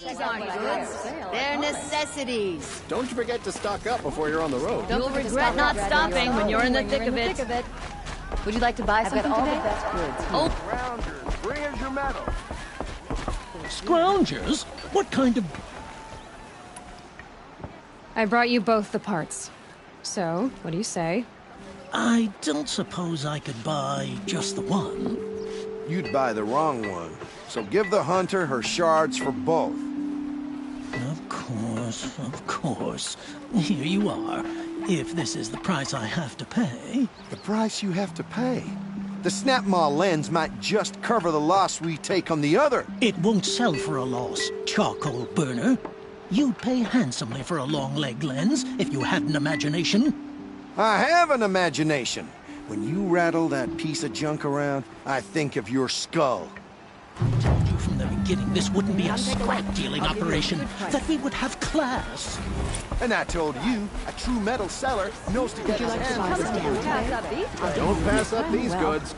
These aren't goods. They're necessities. Don't you forget to stock up before you're on the road. You'll regret not stopping when you're in the thick of it. Would you like to buy something all today? the best goods. Oh, Rounders, where's your medal? Scroungers? What kind of... I brought you both the parts. So, what do you say? I don't suppose I could buy just the one. You'd buy the wrong one. So give the hunter her shards for both. Of course. Here you are. If this is the price I have to pay. The price you have to pay. The snap-maw lens might just cover the loss we take on the other. It won't sell for a loss, charcoal burner. You'd pay handsomely for a long-leg lens if you had an imagination. I have an imagination. When you rattle that piece of junk around, I think of your skull. I told you from the beginning this wouldn't be a scrap-dealing operation, that we would have class. And I told you, a true metal seller knows to get his hands on it. Don't pass up these goods.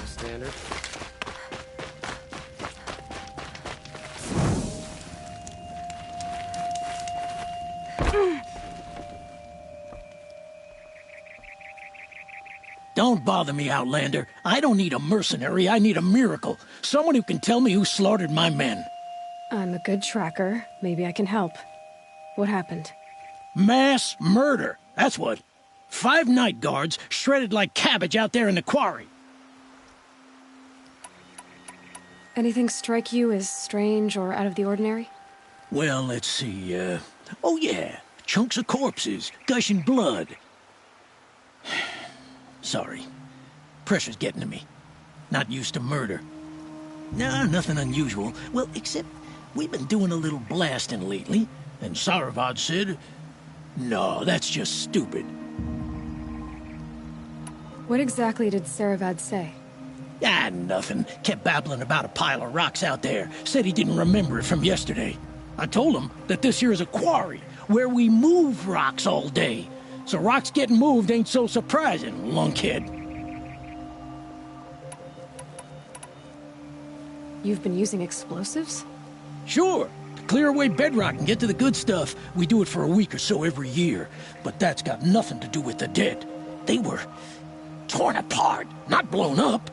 Standard. Don't bother me, Outlander. I don't need a mercenary, I need a miracle. Someone who can tell me who slaughtered my men. I'm a good tracker. Maybe I can help. What happened? Mass murder, that's what. 5 night guards shredded like cabbage out there in the quarry. Anything strike you as strange or out of the ordinary? Well, let's see, oh yeah, chunks of corpses, gushing blood. Sorry. Pressure's getting to me. Not used to murder. Nah, nothing unusual. Well, except we've been doing a little blasting lately, and Saravad said, no, that's just stupid. What exactly did Saravad say? Ah, nothing. Kept babbling about a pile of rocks out there. Said he didn't remember it from yesterday. I told him that this here is a quarry, where we move rocks all day. So rocks getting moved ain't so surprising, lunkhead. You've been using explosives? Sure. To clear away bedrock and get to the good stuff, we do it for a week or so every year. But that's got nothing to do with the dead. They were torn apart, not blown up.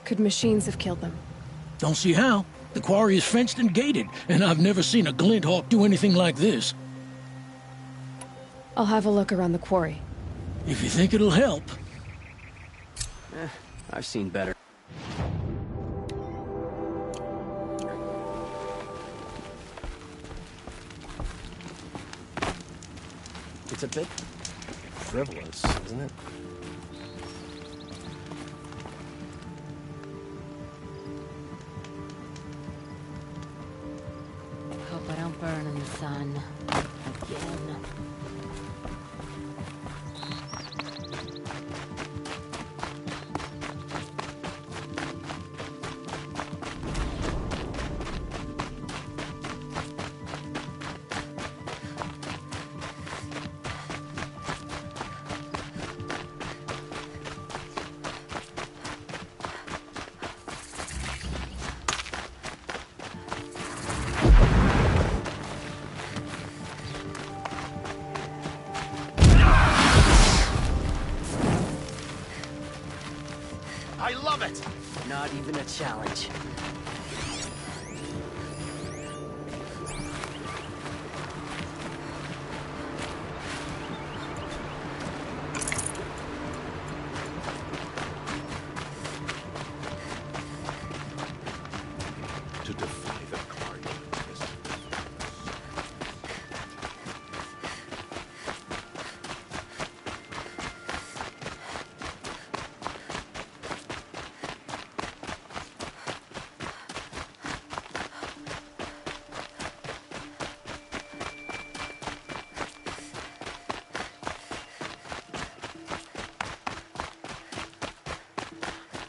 Could machines have killed them? Don't see how. The quarry is fenced and gated, and I've never seen a glint hawk do anything like this. I'll have a look around the quarry. If you think it'll help. I've seen better. It's a bit frivolous, isn't it? hope I don't burn in the sun. Again. I love it! Not even a challenge. To defy the Guardian is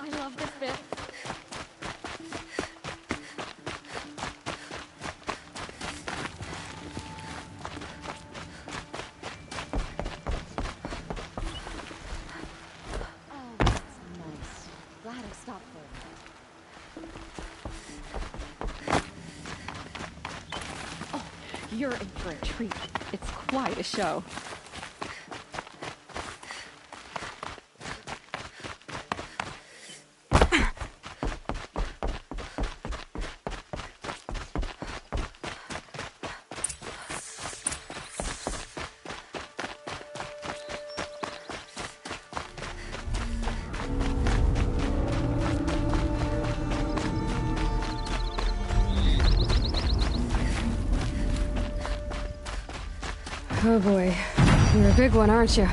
I love this bit. Oh, that's nice. Glad I stopped for a minute. Oh, you're in for a treat. It's quite a show. Oh boy. You're a big one, aren't you?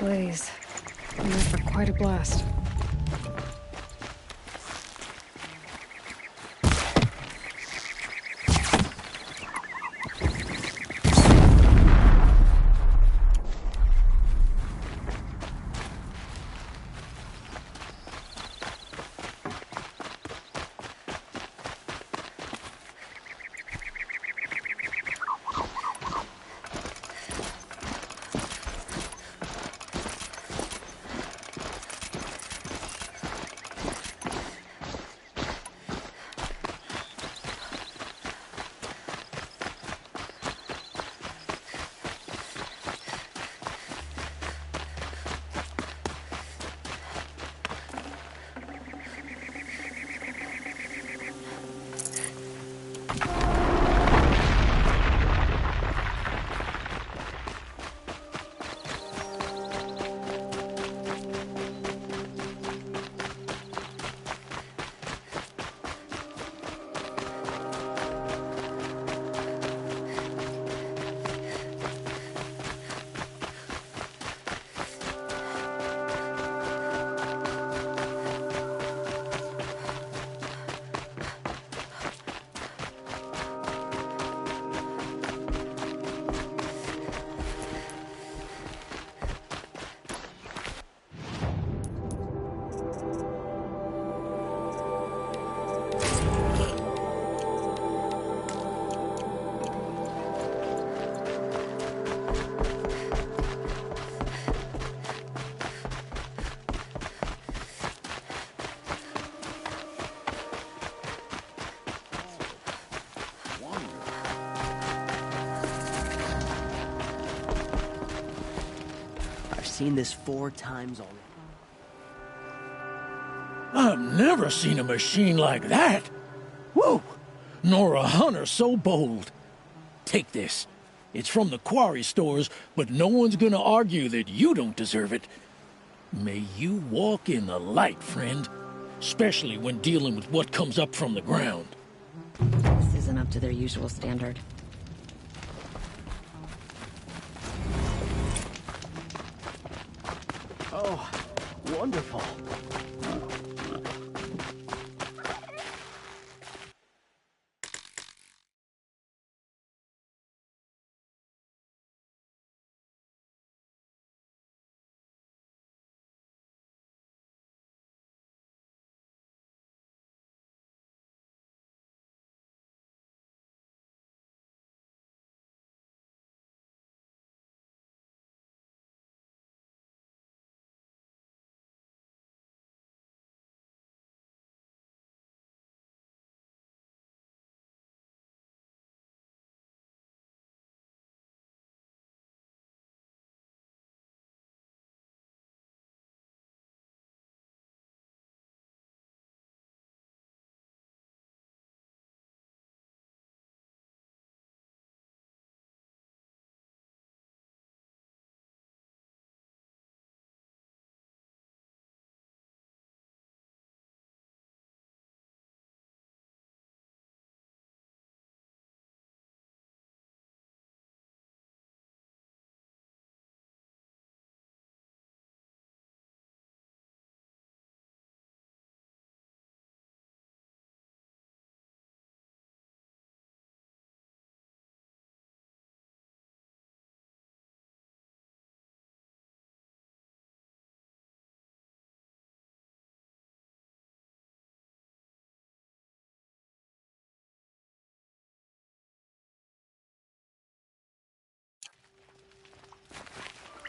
blaze. Enough for quite a blast. Seen this 4 times already. I've never seen a machine like that. Whoa! Nor a hunter so bold. Take this. It's from the quarry stores, but no one's gonna argue that you don't deserve it. May you walk in the light, friend. Especially when dealing with what comes up from the ground. This isn't up to their usual standard. Oh, wonderful.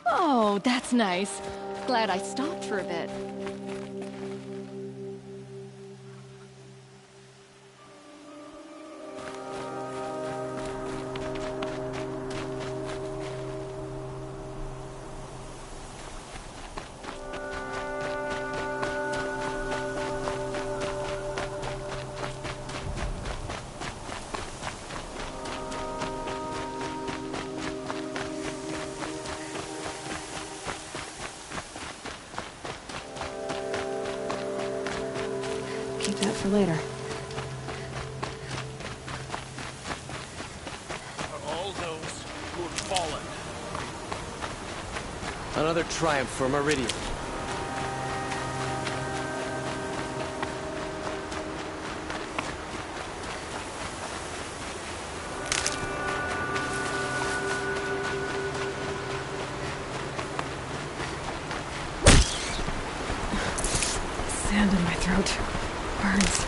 Oh, that's nice. Glad I stopped for a bit. Keep that for later. Are all those who have fallen? Another triumph for Meridian. Sand in my throat. Burns.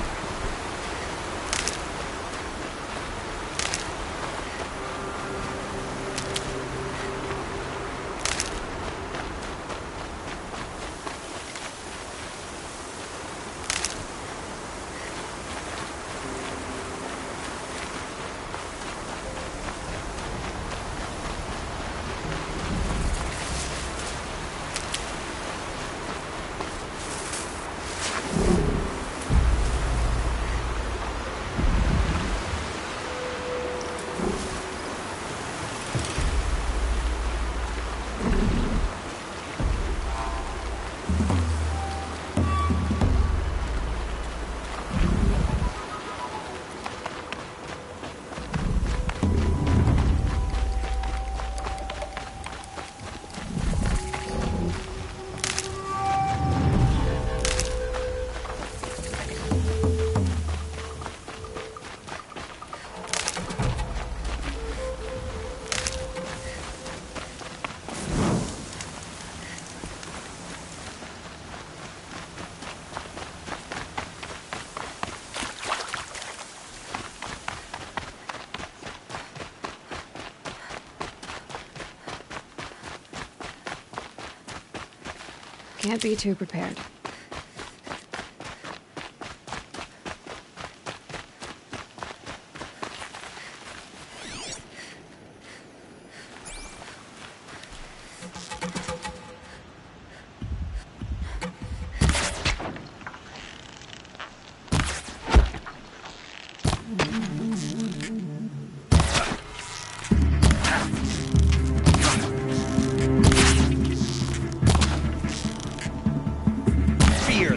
Can't be too prepared.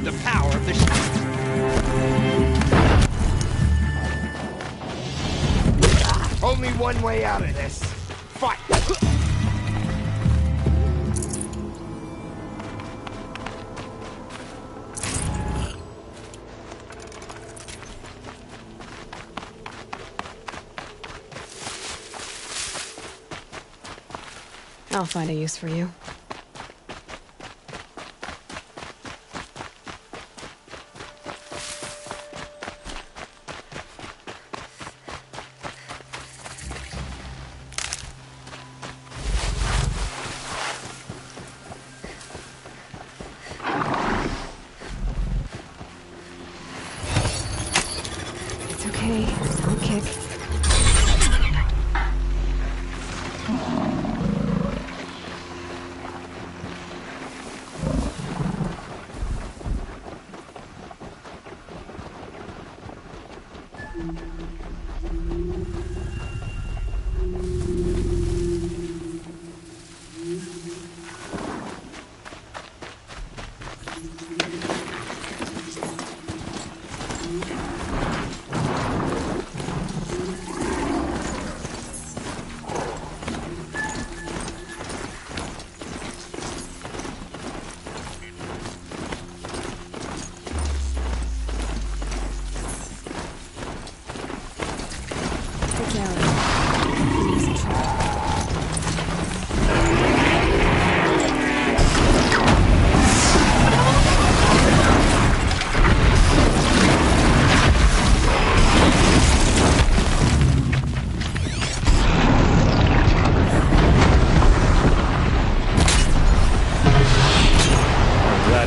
The power of the only one way out of this. Fight! I'll find a use for you. It's okay. Don't kick.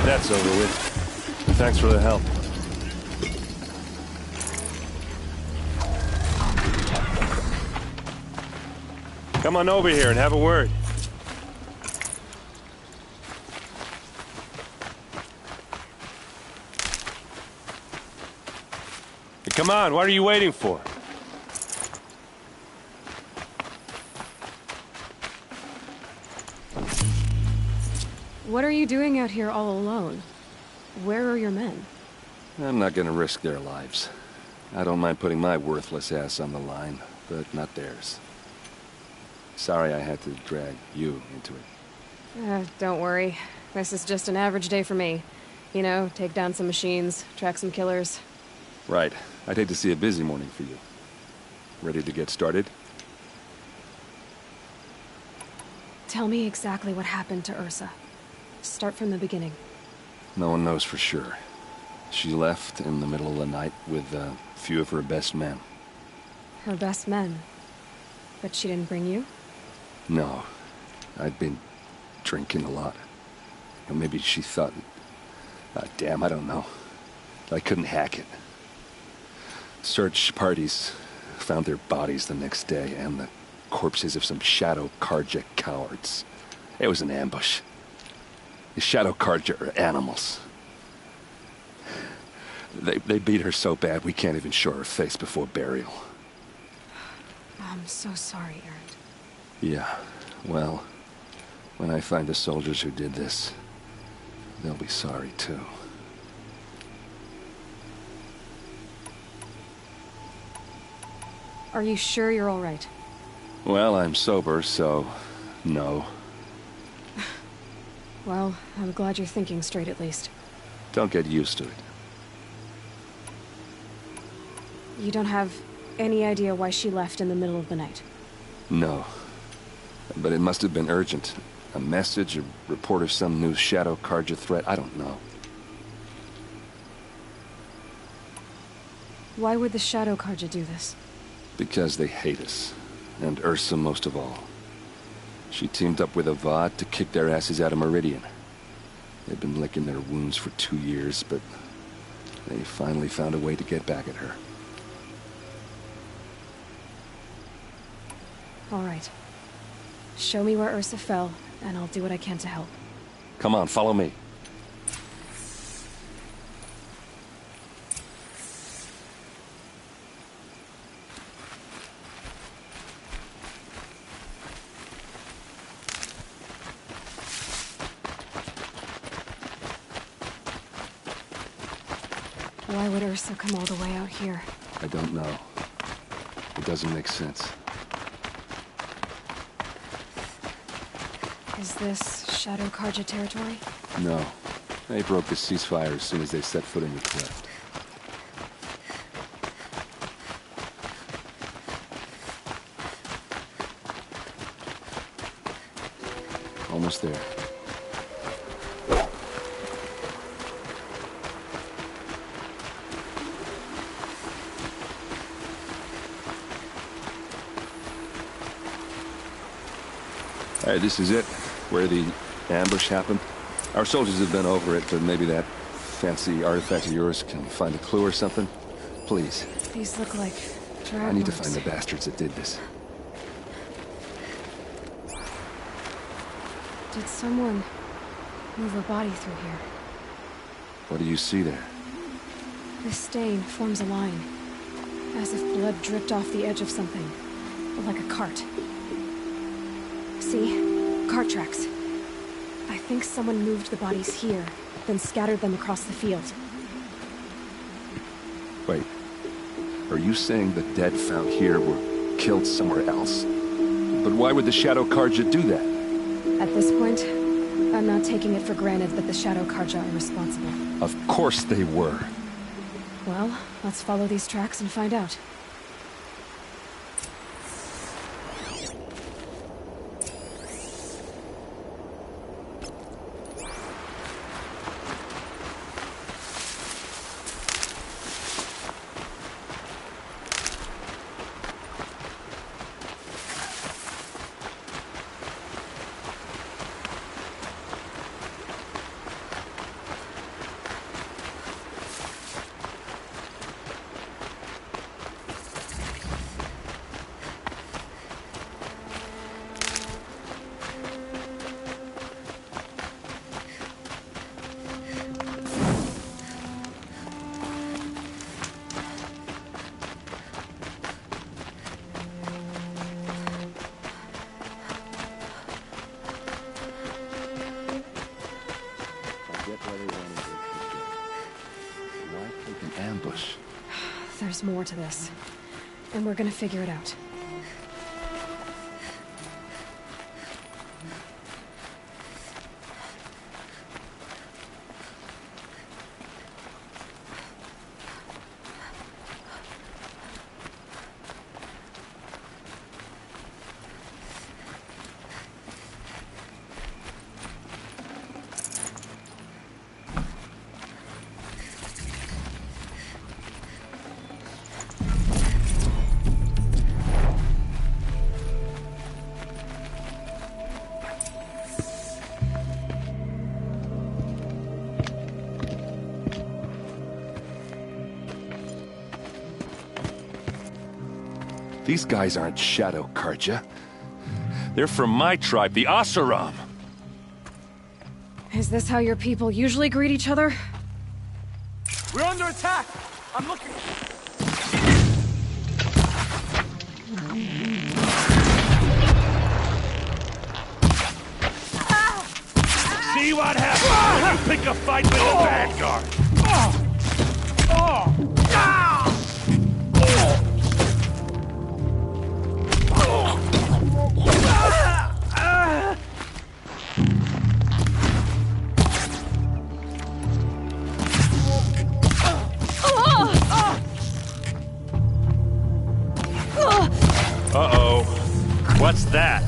That's over with. Thanks for the help. Come on over here and have a word. Hey, come on, what are you waiting for? What are you doing out here all alone? Where are your men? I'm not gonna risk their lives. I don't mind putting my worthless ass on the line, but not theirs. Sorry I had to drag you into it. Don't worry. This is just an average day for me. You know, take down some machines, track some killers. Right. I'd hate to see a busy morning for you. Ready to get started? Tell me exactly what happened to Ursa. Start from the beginning. No one knows for sure. She left in the middle of the night with a few of her best men. Her best men? But she didn't bring you? No. I'd been drinking a lot. Or maybe she thought... damn, I don't know. I couldn't hack it. Search parties found their bodies the next day, and the corpses of some Shadow Karja cowards. It was an ambush. The Shadow Karja are animals. They beat her so bad we can't even show her face before burial. I'm so sorry, Erend. Yeah, well, when I find the soldiers who did this, they'll be sorry too. Are you sure you're all right? Well, I'm sober, so no. Well, I'm glad you're thinking straight at least. Don't get used to it. You don't have any idea why she left in the middle of the night? No. But it must have been urgent. A message, a report of some new Shadow Karja threat, I don't know. Why would the Shadow Karja do this? Because they hate us. And Ursa most of all. She teamed up with Avad to kick their asses out of Meridian. They've been licking their wounds for 2 years, but they finally found a way to get back at her. All right. Show me where Ursa fell, and I'll do what I can to help. Come on, follow me. Why would Ursa come all the way out here? I don't know. It doesn't make sense. Is this Shadow Karja territory? No. They broke the ceasefire as soon as they set foot in the cleft. Almost there. All right, this is it, where the ambush happened. Our soldiers have been over it, but maybe that fancy artifact of yours can find a clue or something. Please. These look like drag I need to marks. find the bastards that did this. Did someone move a body through here? What do you see there? This stain forms a line, as if blood dripped off the edge of something, like a cart. See? Cart tracks. I think someone moved the bodies here, then scattered them across the field. Wait. Are you saying the dead found here were killed somewhere else? But why would the Shadow Karja do that? At this point, I'm not taking it for granted that the Shadow Karja are responsible. Of course they were. Well, let's follow these tracks and find out. Why take an ambush? There's more to this, and we're gonna figure it out. These guys aren't Shadow Karja. They're from my tribe, the Oseram. Is this how your people usually greet each other? We're under attack! I'm looking... See what happens when you pick a fight with the Vanguard! Uh-oh. What's that?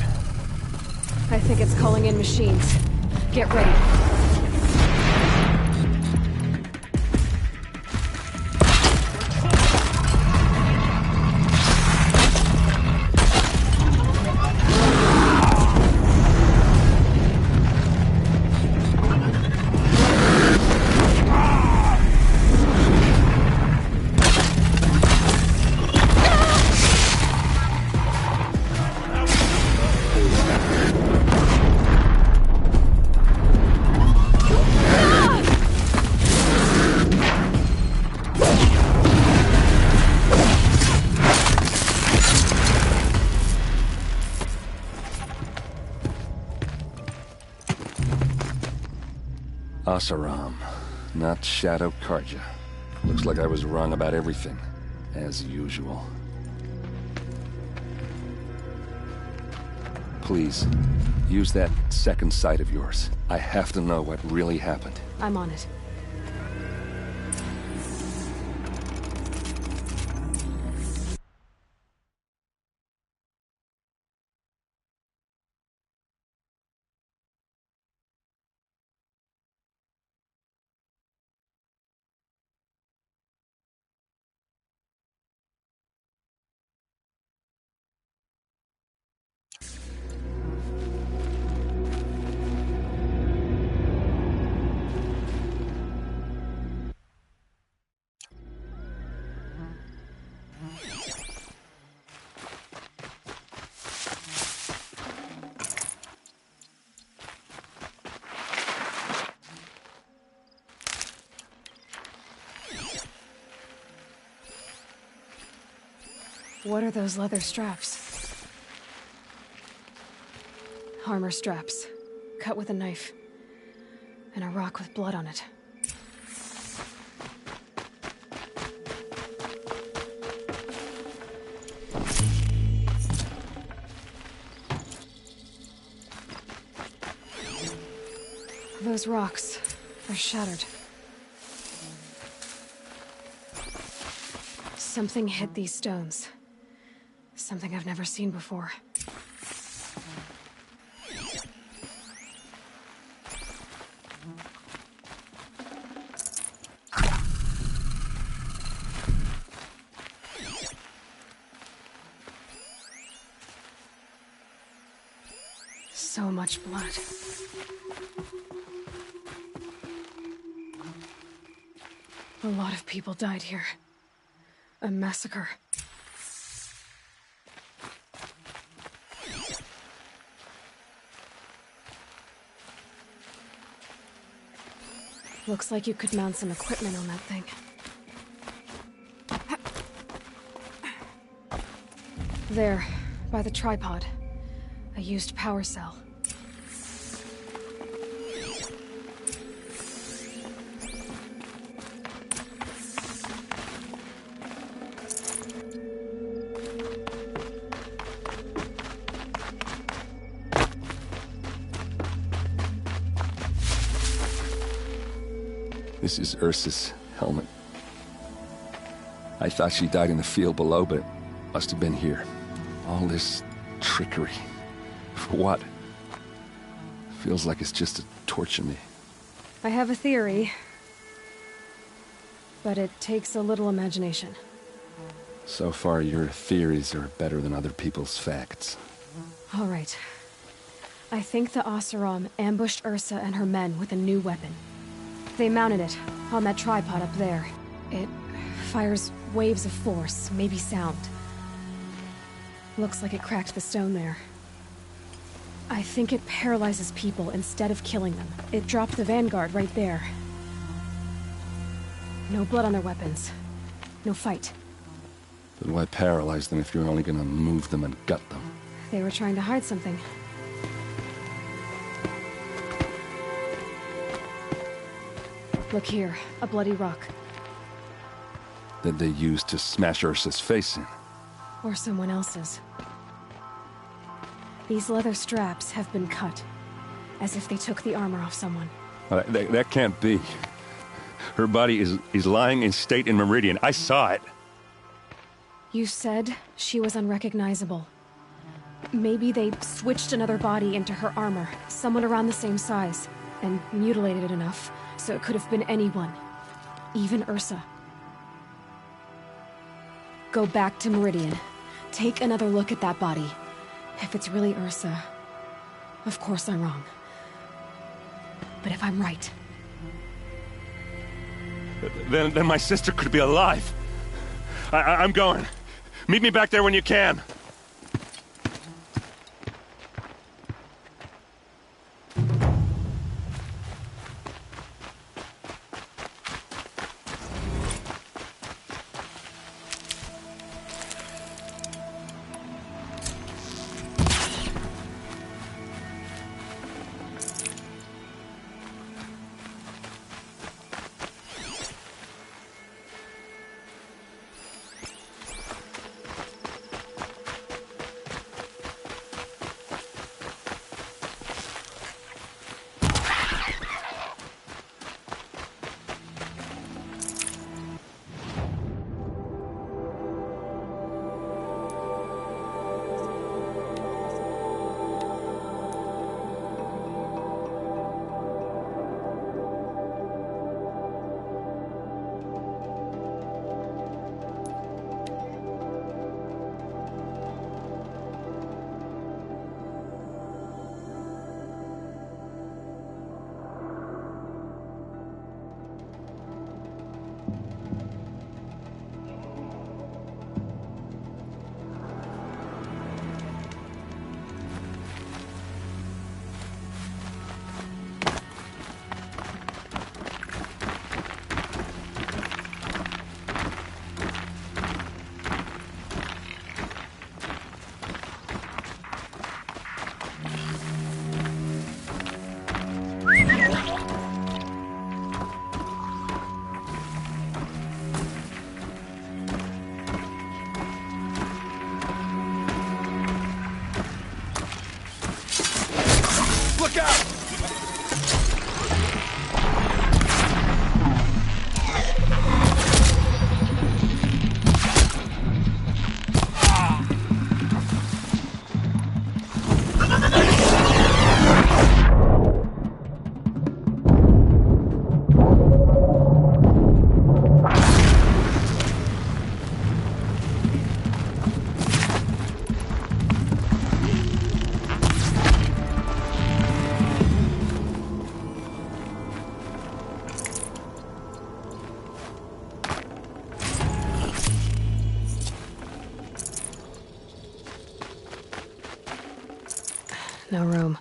I think it's calling in machines. Get ready. Oseram, not Shadow Karja. Looks like I was wrong about everything, as usual. Please, use that second sight of yours. I have to know what really happened. I'm on it. What are those leather straps? Armor straps, cut with a knife, and a rock with blood on it. Those rocks are shattered. Something hit these stones. Something I've never seen before. So much blood. A lot of people died here. A massacre. Looks like you could mount some equipment on that thing. There, by the tripod. A used power cell. This is Ursa's helmet. I thought she died in the field below, but must have been here. All this trickery. For what? Feels like it's just to torture me. I have a theory, but it takes a little imagination. So far, your theories are better than other people's facts. All right. I think the Oseram ambushed Ursa and her men with a new weapon. They mounted it on that tripod up there. It fires waves of force, maybe sound. Looks like it cracked the stone there. I think it paralyzes people instead of killing them. It dropped the vanguard right there. No blood on their weapons. No fight. But why paralyze them if you're only gonna move them and gut them? They were trying to hide something. Look here, a bloody rock. That they used to smash Ursa's face in. Or someone else's. These leather straps have been cut, as if they took the armor off someone. That can't be. Her body is lying in state in Meridian. I saw it. You said she was unrecognizable. Maybe they switched another body into her armor, someone around the same size, and mutilated it enough so it could have been anyone. Even Ursa. Go back to Meridian. Take another look at that body. If it's really Ursa, of course I'm wrong. But if I'm right... Then my sister could be alive. I'm going. Meet me back there when you can. Look out! No room.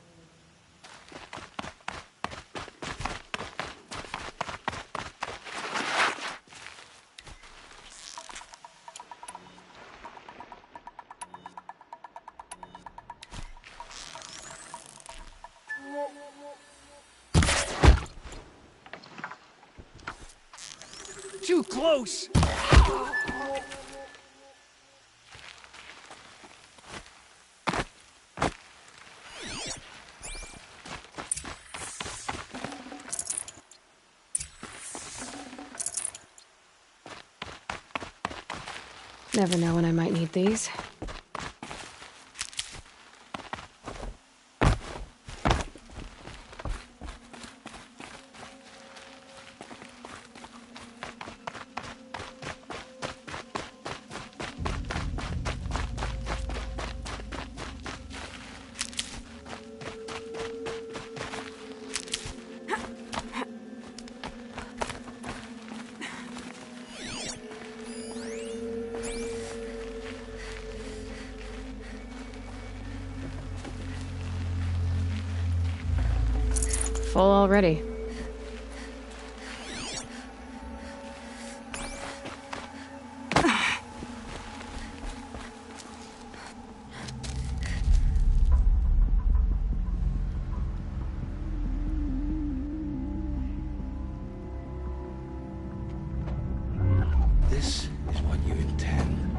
Too close! Never know when I might need these. full already. This is what you intend.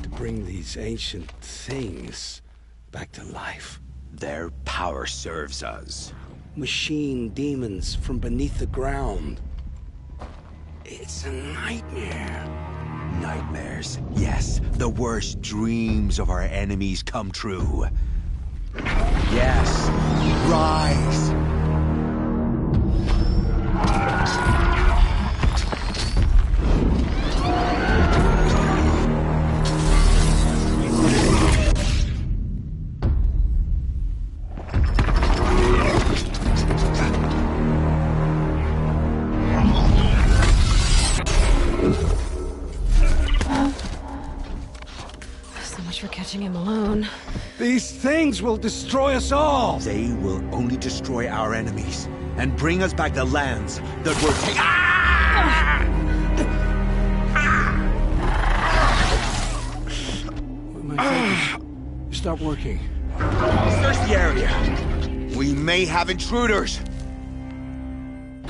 To bring these ancient things back to life. Their power serves us. Machine demons from beneath the ground. It's a nightmare. Nightmares, yes. The worst dreams of our enemies come true. Yes. Rise! For catching him alone. These things will destroy us all! They will only destroy our enemies and bring us back the lands that were taken. Ah! My focus. Stop working. Search the area. We may have intruders.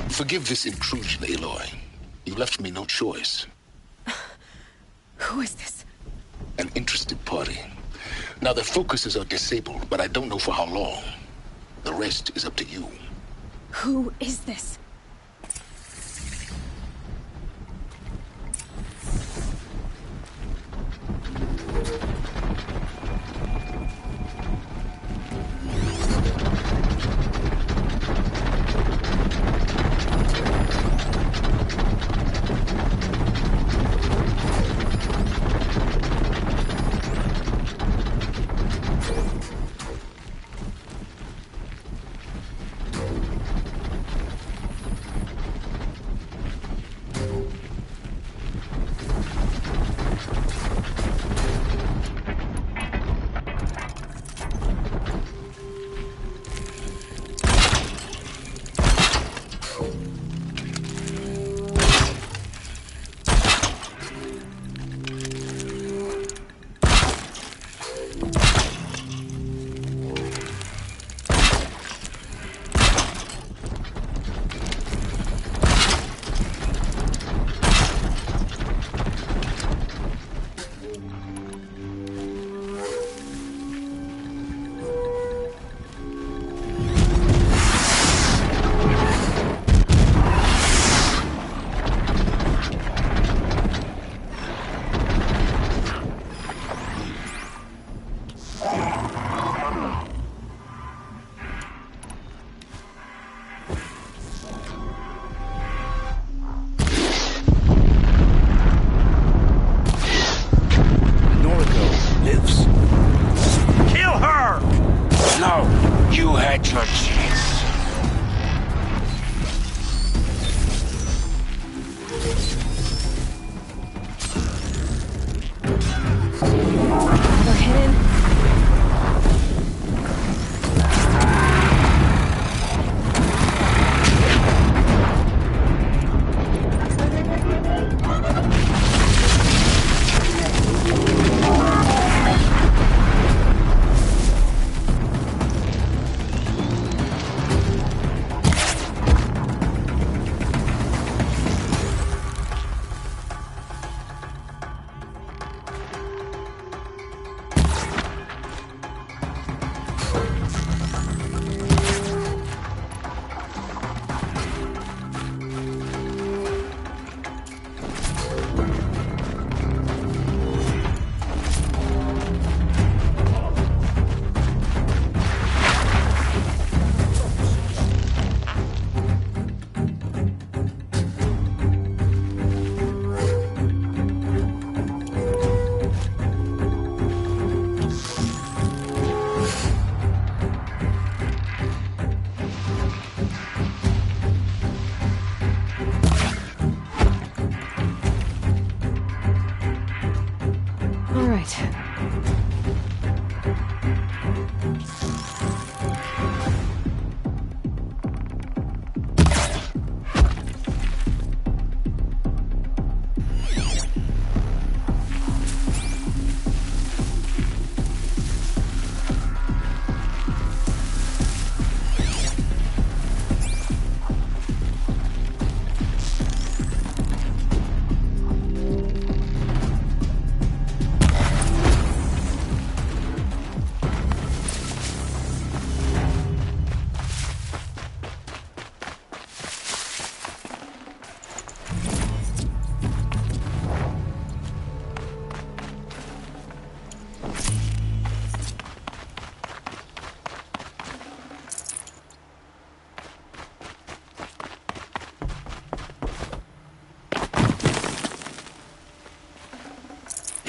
Forgive this intrusion, Aloy. You left me no choice. Who is this? An interested party. Now their focuses are disabled, but I don't know for how long. The rest is up to you. Who is this? Your chance. They're hidden.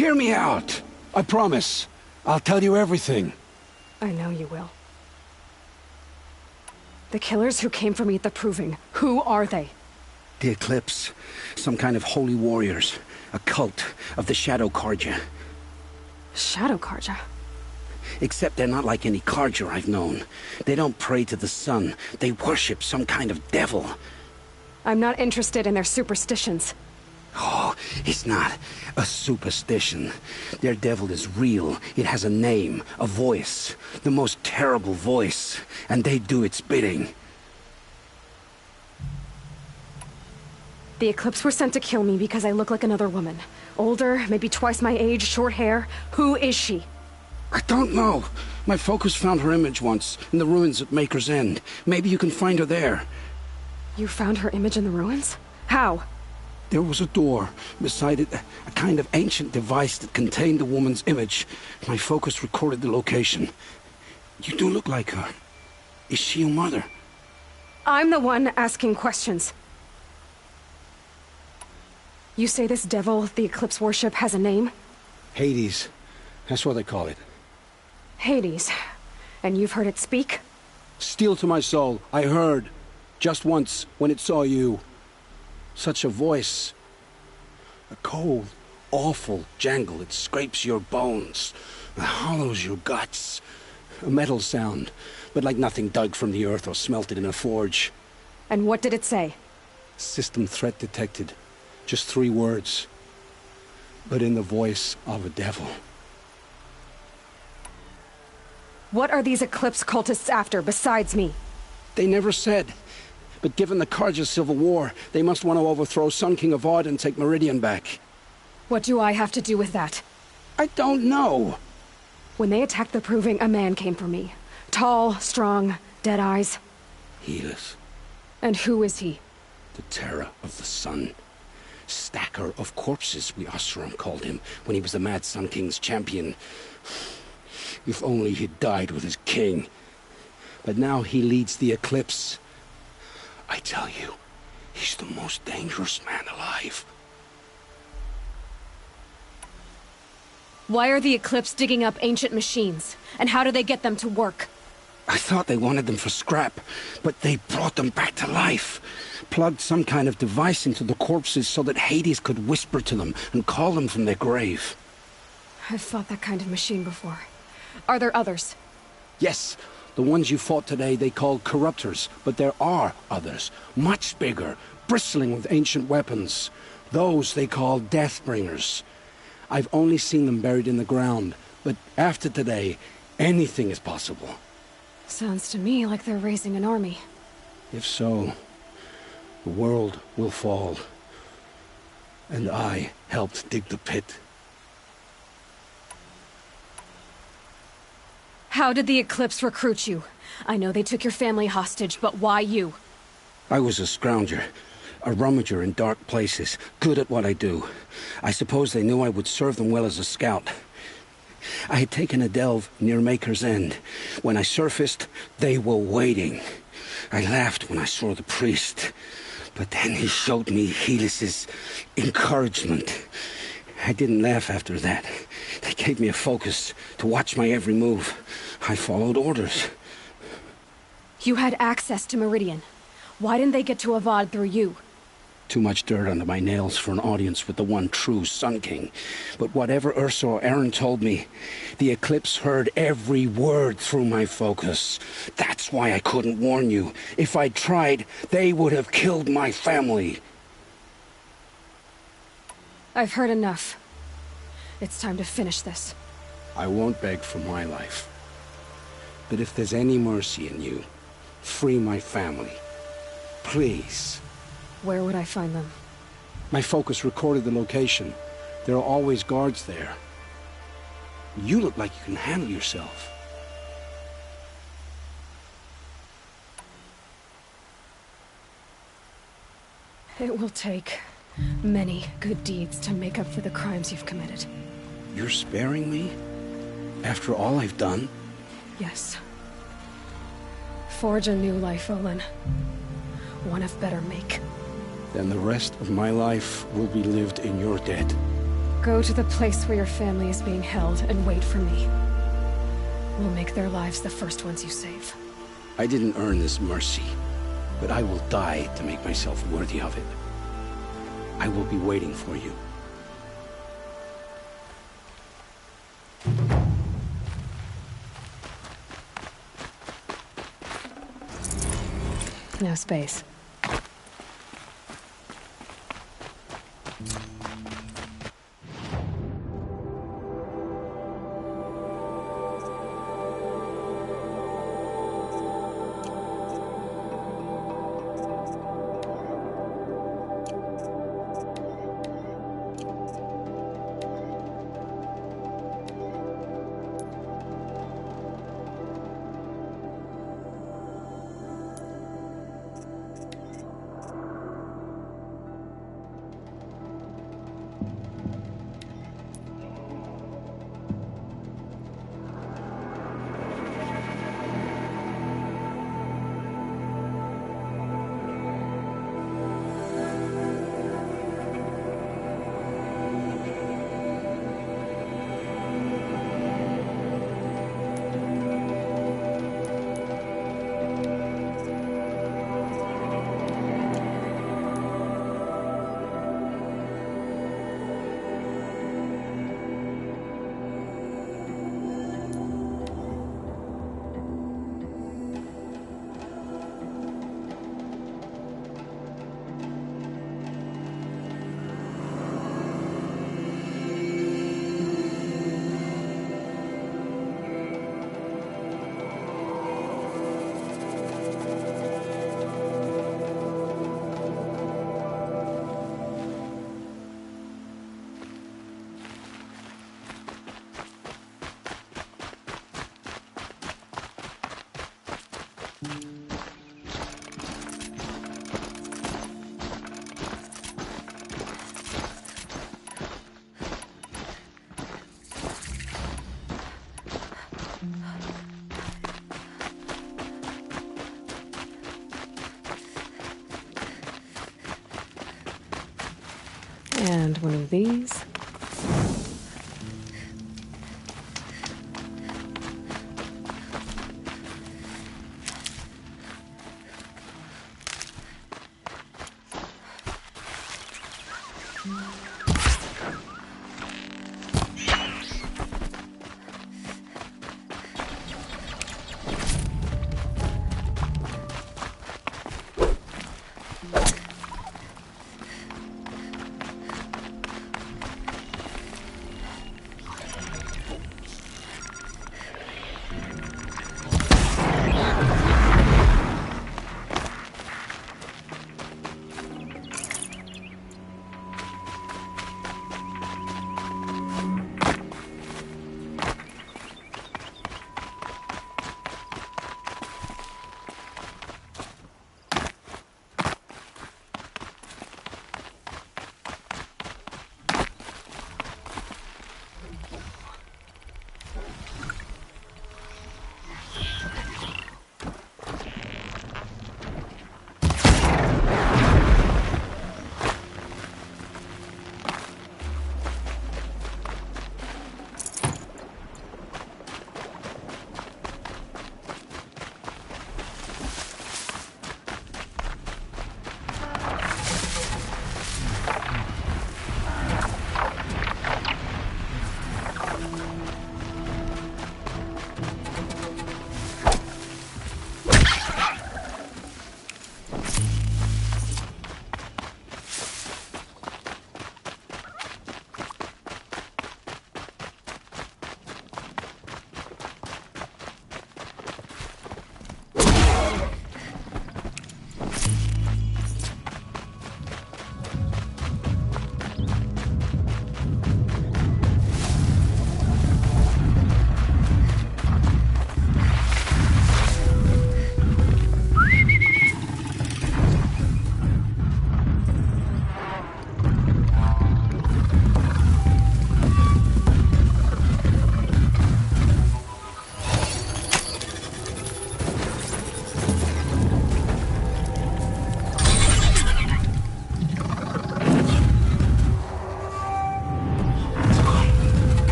Hear me out. I promise. I'll tell you everything. I know you will. The killers who came for me at the Proving, who are they? The Eclipse. Some kind of holy warriors. A cult of the Shadow Carja. Shadow Carja? Except they're not like any Carja I've known. They don't pray to the sun. They worship some kind of devil. I'm not interested in their superstitions. Oh, it's not a superstition. Their devil is real. It has a name, a voice. The most terrible voice. And they do its bidding. The Eclipse were sent to kill me because I look like another woman. Older, maybe twice my age, short hair. Who is she? I don't know. My focus found her image once, in the ruins at Maker's End. Maybe you can find her there. You found her image in the ruins? How? There was a door. Beside it, a kind of ancient device that contained the woman's image. My focus recorded the location. You do look like her. Is she your mother? I'm the one asking questions. You say this devil the Eclipse worship has a name? Hades. That's what they call it. Hades. And you've heard it speak? Steel to my soul. I heard. Just once, when it saw you. Such a voice. A cold, awful jangle. It scrapes your bones. It hollows your guts. A metal sound, but like nothing dug from the earth or smelted in a forge. And what did it say? System threat detected. Just 3 words. But in the voice of a devil. What are these Eclipse cultists after, besides me? They never said. But given the Carja civil war, they must want to overthrow Sun King Avad and take Meridian back. What do I have to do with that? I don't know. When they attacked the Proving, a man came for me. Tall, strong, dead eyes. Helis. And who is he? The terror of the sun. Stacker of corpses, we Oseram called him, when he was the Mad Sun King's champion. If only he'd died with his king. But now he leads the Eclipse. I tell you, he's the most dangerous man alive. Why are the Eclipse digging up ancient machines? And how do they get them to work? I thought they wanted them for scrap, but they brought them back to life. Plugged some kind of device into the corpses so that Hades could whisper to them and call them from their grave. I've fought that kind of machine before. Are there others? Yes, the ones you fought today they called corruptors, but there are others, much bigger, bristling with ancient weapons. Those they call Deathbringers. I've only seen them buried in the ground, but after today, anything is possible. Sounds to me like they're raising an army. If so, the world will fall. And I helped dig the pit. How did the Eclipse recruit you? I know they took your family hostage, but why you? I was a scrounger, a rummager in dark places, good at what I do. I suppose they knew I would serve them well as a scout. I had taken a delve near Maker's End. When I surfaced, they were waiting. I laughed when I saw the priest, but then he showed me Helis's encouragement. I didn't laugh after that. They gave me a focus to watch my every move. I followed orders. You had access to Meridian. Why didn't they get to Avad through you? Too much dirt under my nails for an audience with the one true Sun King. But whatever Ursa or Aaron told me, the Eclipse heard every word through my focus. That's why I couldn't warn you. If I'd tried, they would have killed my family. I've heard enough. It's time to finish this. I won't beg for my life. But if there's any mercy in you, free my family. Please. Where would I find them? My focus recorded the location. There are always guards there. You look like you can handle yourself. It will take many good deeds to make up for the crimes you've committed. You're sparing me? After all I've done? Yes. Forge a new life, Olin. One of better make. Then the rest of my life will be lived in your debt. Go to the place where your family is being held and wait for me. We'll make their lives the first ones you save. I didn't earn this mercy, but I will die to make myself worthy of it. I will be waiting for you. No space. And one of these.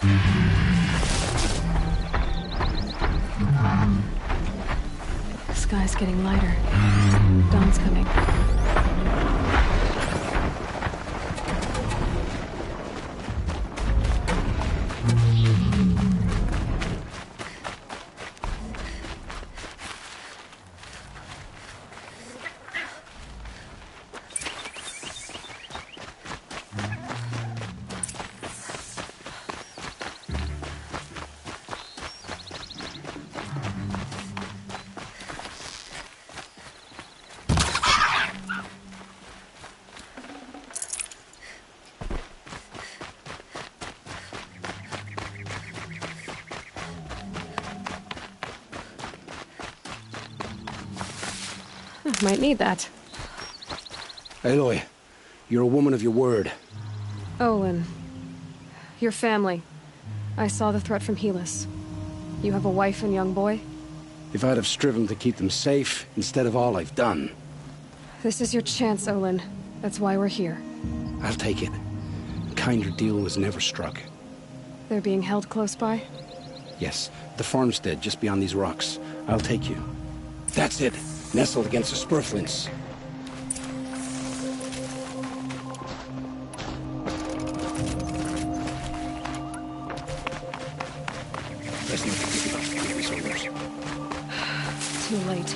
The sky's getting lighter. Dawn's coming. Might need that. Aloy, you're a woman of your word. Olin. Your family. I saw the threat from Helis. You have a wife and young boy? If I'd have striven to keep them safe, instead of all I've done. This is your chance, Olin. That's why we're here. I'll take it. A kinder deal was never struck. They're being held close by? Yes, the farmstead just beyond these rocks. I'll take you. That's it. Nestled against the spurflints. Let's not think about keeping soldiers. Too late.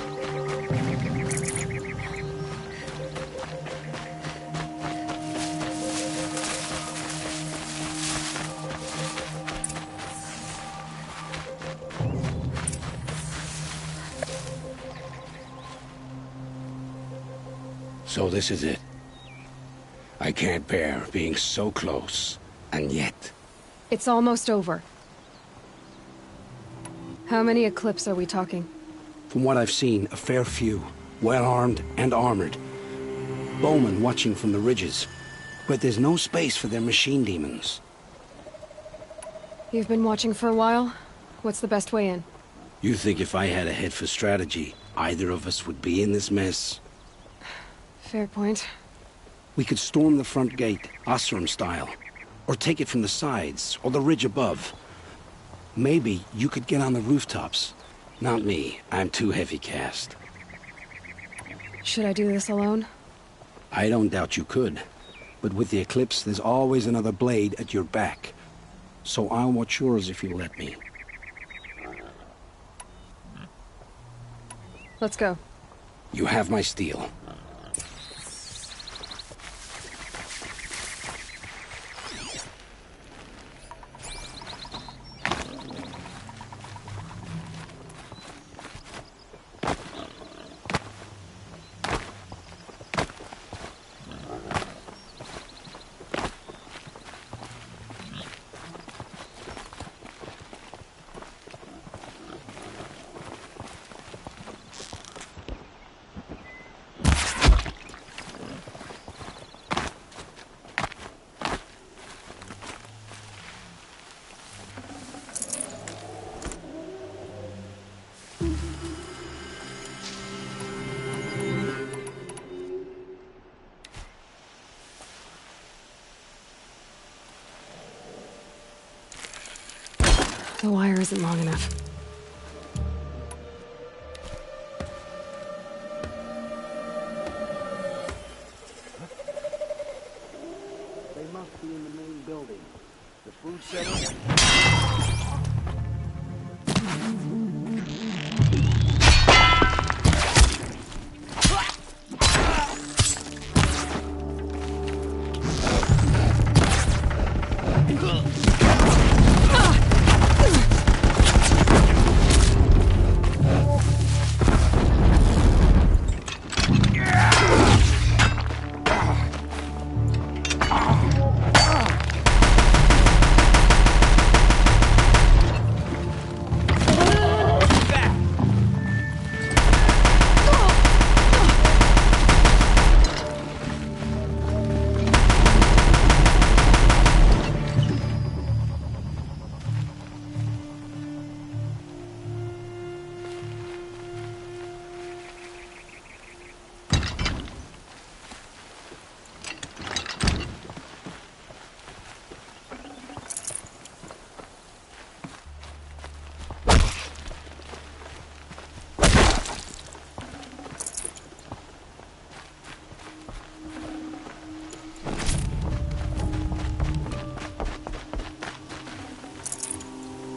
So this is it. I can't bear being so close, and yet... It's almost over. How many Eclipse are we talking? From what I've seen, a fair few. Well-armed and armored. Bowmen watching from the ridges. But there's no space for their machine demons. You've been watching for a while? What's the best way in? You think if I had a head for strategy, either of us would be in this mess? Fair point. We could storm the front gate, Osram style. Or take it from the sides, or the ridge above. Maybe you could get on the rooftops. Not me. I'm too heavy cast. Should I do this alone? I don't doubt you could. But with the Eclipse, there's always another blade at your back. So I'll watch yours if you let me. Let's go. You have my steel. The wire isn't long enough. They must be in the main building. The food center?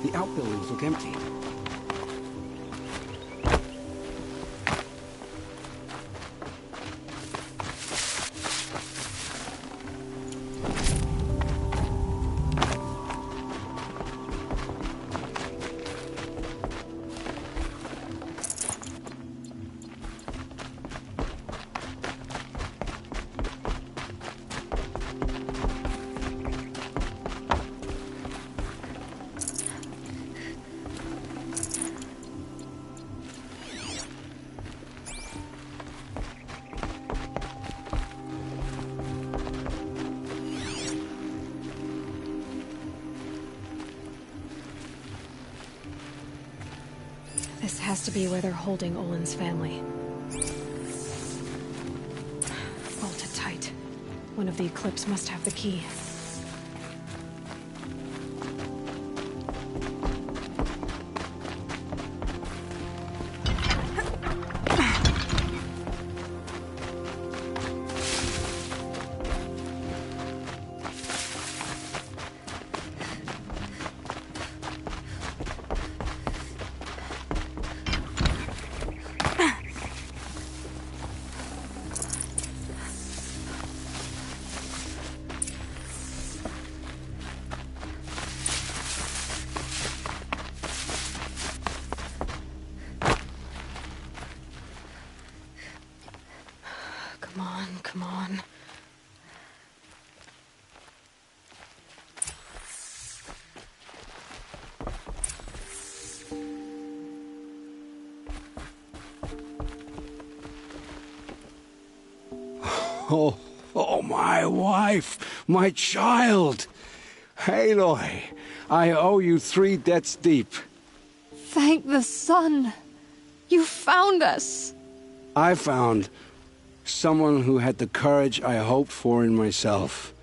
The outbuildings look empty. This has to be where they're holding Olin's family. Bolted tight. One of the Eclipse must have the key. Come on. Oh, my wife, my child. Aloy, I owe you 3 debts deep. Thank the sun. You found us. I found someone who had the courage I hoped for in myself.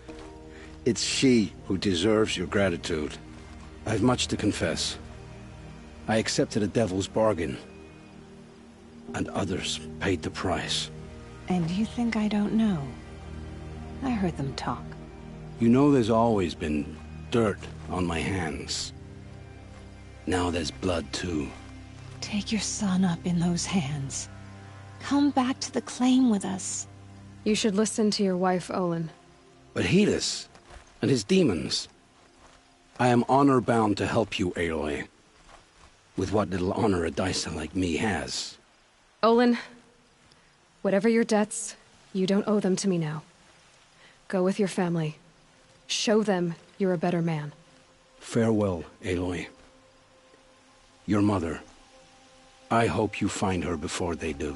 It's she who deserves your gratitude. I've much to confess. I accepted a devil's bargain, and others paid the price. And you think I don't know? I heard them talk. You know there's always been dirt on my hands. Now there's blood, too. Take your son up in those hands. Come back to the claim with us. You should listen to your wife, Olin. But Helis and his demons. I am honor-bound to help you, Aloy. With what little honor a dicer like me has. Olin, whatever your debts, you don't owe them to me now. Go with your family. Show them you're a better man. Farewell, Aloy. Your mother. I hope you find her before they do.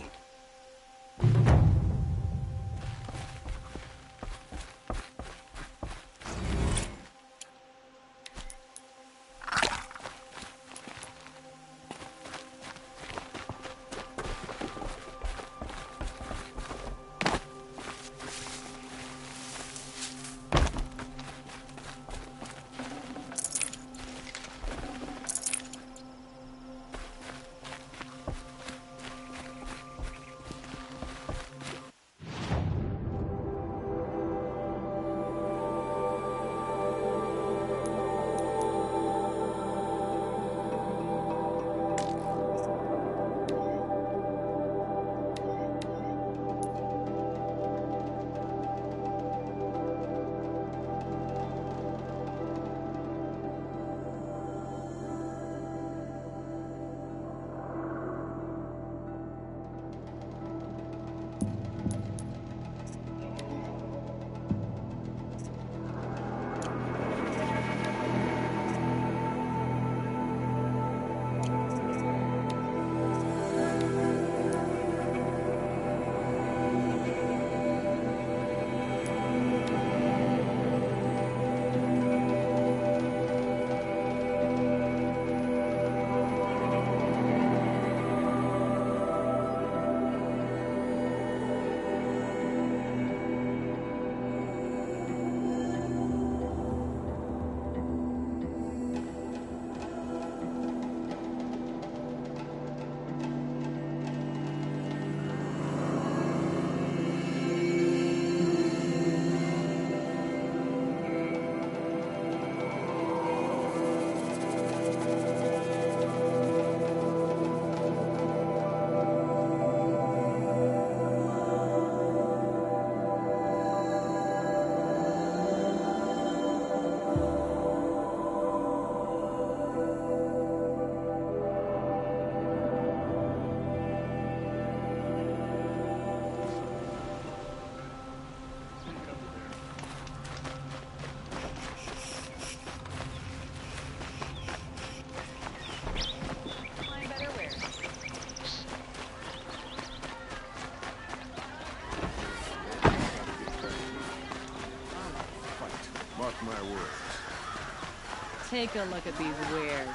Take a look at these wares.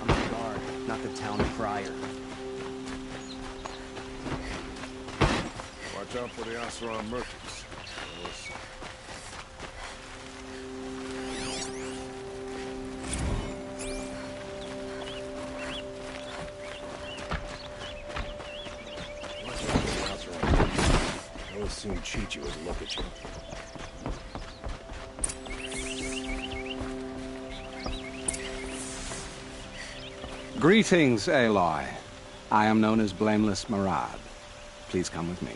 I'm the guard, not the town crier. Watch out for the Oseram merchants. They'll soon cheat you and look at you. Greetings, Aloy. I am known as Blameless Marad. Please come with me.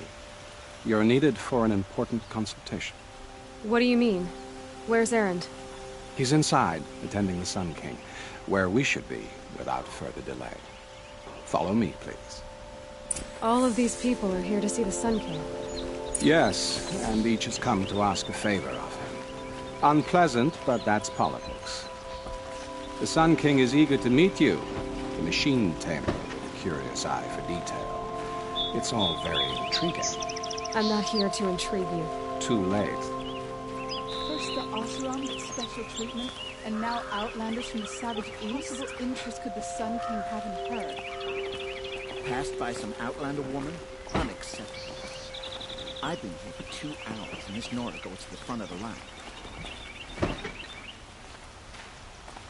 You're needed for an important consultation. What do you mean? Where's Erend? He's inside, attending the Sun King, where we should be without further delay. Follow me, please. All of these people are here to see the Sun King. Yes, and each has come to ask a favor of him. Unpleasant, but that's politics. The Sun King is eager to meet you, the machine tamer with a curious eye for detail. It's all very intriguing. I'm not here to intrigue you. Too late. First the Oseram get special treatment, and now outlanders from the savage east. What interest could the Sun King have in her? Passed by some outlander woman? Unacceptable. I've been here for 2 hours, and this Nora goes to the front of the line.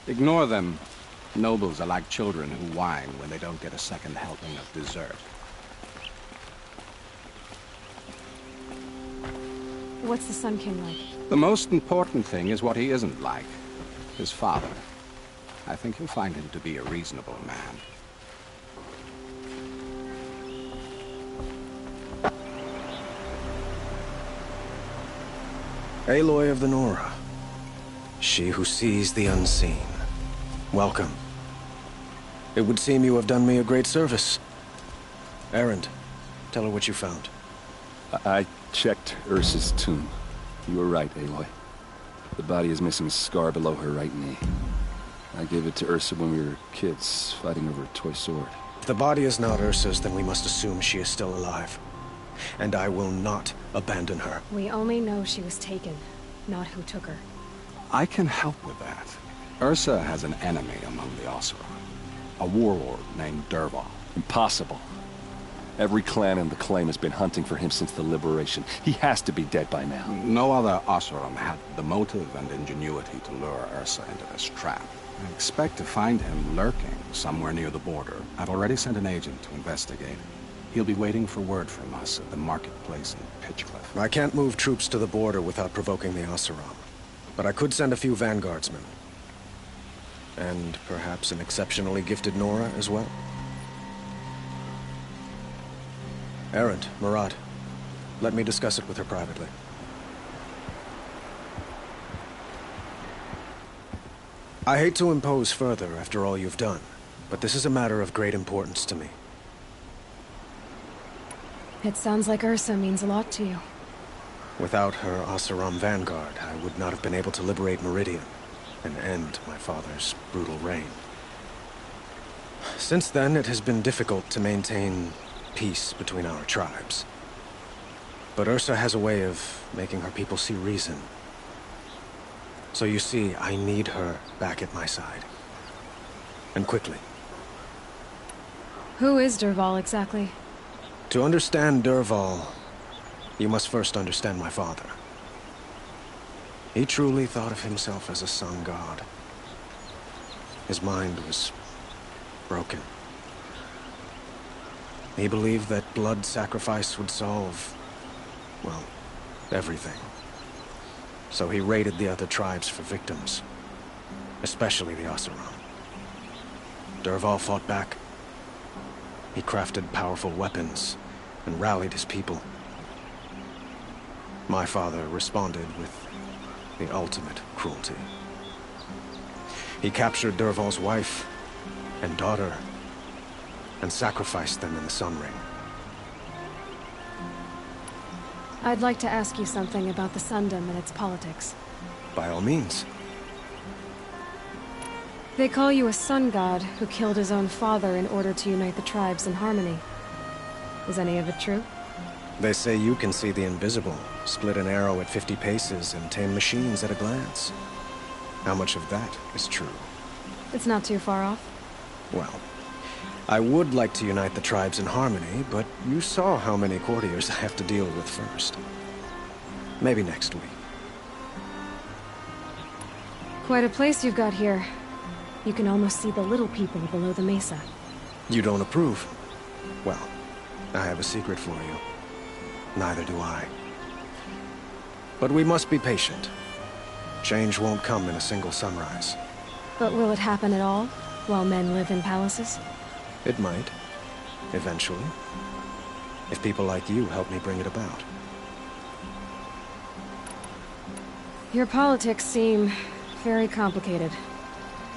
Ignore them. Nobles are like children who whine when they don't get a second helping of dessert. What's the Sun King like? The most important thing is what he isn't like. His father. I think you'll find him to be a reasonable man. Aloy of the Nora. She who sees the unseen. Welcome. It would seem you have done me a great service. Erend, tell her what you found. I checked Ursa's tomb. You were right, Aloy. The body is missing a scar below her right knee. I gave it to Ursa when we were kids, fighting over a toy sword. If the body is not Ursa's, then we must assume she is still alive. And I will not abandon her. We only know she was taken, not who took her. I can help with that. Ursa has an enemy among the Oseram. A warlord named Dervahl. Impossible. Every clan in the claim has been hunting for him since the liberation. He has to be dead by now. No other Oseram had the motive and ingenuity to lure Ursa into this trap. I expect to find him lurking somewhere near the border. I've already sent an agent to investigate. He'll be waiting for word from us at the marketplace in Pitchcliff. I can't move troops to the border without provoking the Oseram. But I could send a few vanguardsmen. And perhaps an exceptionally gifted Nora as well. Erend, Marad, let me discuss it with her privately. I hate to impose further after all you've done, but this is a matter of great importance to me. It sounds like Ursa means a lot to you. Without her Oseram vanguard, I would not have been able to liberate Meridian and end my father's brutal reign. Since then, it has been difficult to maintain peace between our tribes. But Ursa has a way of making her people see reason. So you see, I need her back at my side. And quickly. Who is Dervahl exactly? To understand Dervahl, you must first understand my father. He truly thought of himself as a sun god. His mind was broken. He believed that blood sacrifice would solve, well, everything. So he raided the other tribes for victims, especially the Oseram. Dervahl fought back. He crafted powerful weapons and rallied his people. My father responded with the ultimate cruelty. He captured Dervahl's wife and daughter and sacrificed them in the Sun Ring. I'd like to ask you something about the Sundom and its politics. By all means. They call you a sun god who killed his own father in order to unite the tribes in harmony. Is any of it true? They say you can see the invisible, split an arrow at 50 paces, and tame machines at a glance. How much of that is true? It's not too far off. Well, I would like to unite the tribes in harmony, but you saw how many courtiers I have to deal with first. Maybe next week. Quite a place you've got here. You can almost see the little people below the mesa. You don't approve? Well, I have a secret for you. Neither do I. But we must be patient. Change won't come in a single sunrise. But will it happen at all, while men live in palaces? It might. Eventually. If people like you help me bring it about. Your politics seem very complicated.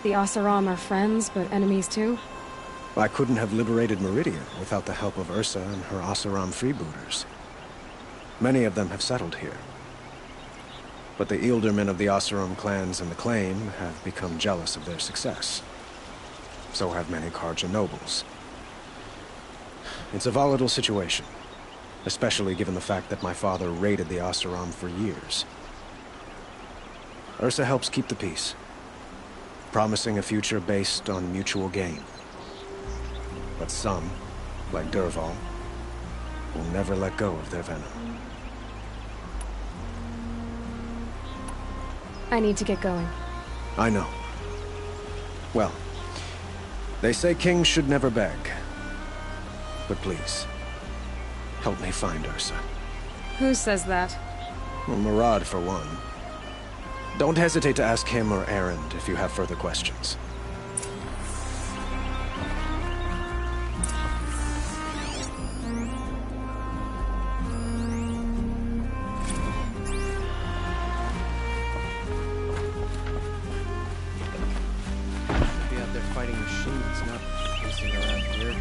The Oseram are friends, but enemies too? I couldn't have liberated Meridia without the help of Ursa and her Oseram freebooters. Many of them have settled here. But the Ealdormen of the Oseram clans and the Claim have become jealous of their success. So have many Carja nobles. It's a volatile situation, especially given the fact that my father raided the Oseram for years. Ursa helps keep the peace, promising a future based on mutual gain. But some, like Dervahl, will never let go of their venom. I need to get going. I know. Well, they say kings should never beg. But please, help me find Ursa. Who says that? Well, Murad, for one. Don't hesitate to ask him or Erend if you have further questions. Be out there fighting machines, not pacing around here.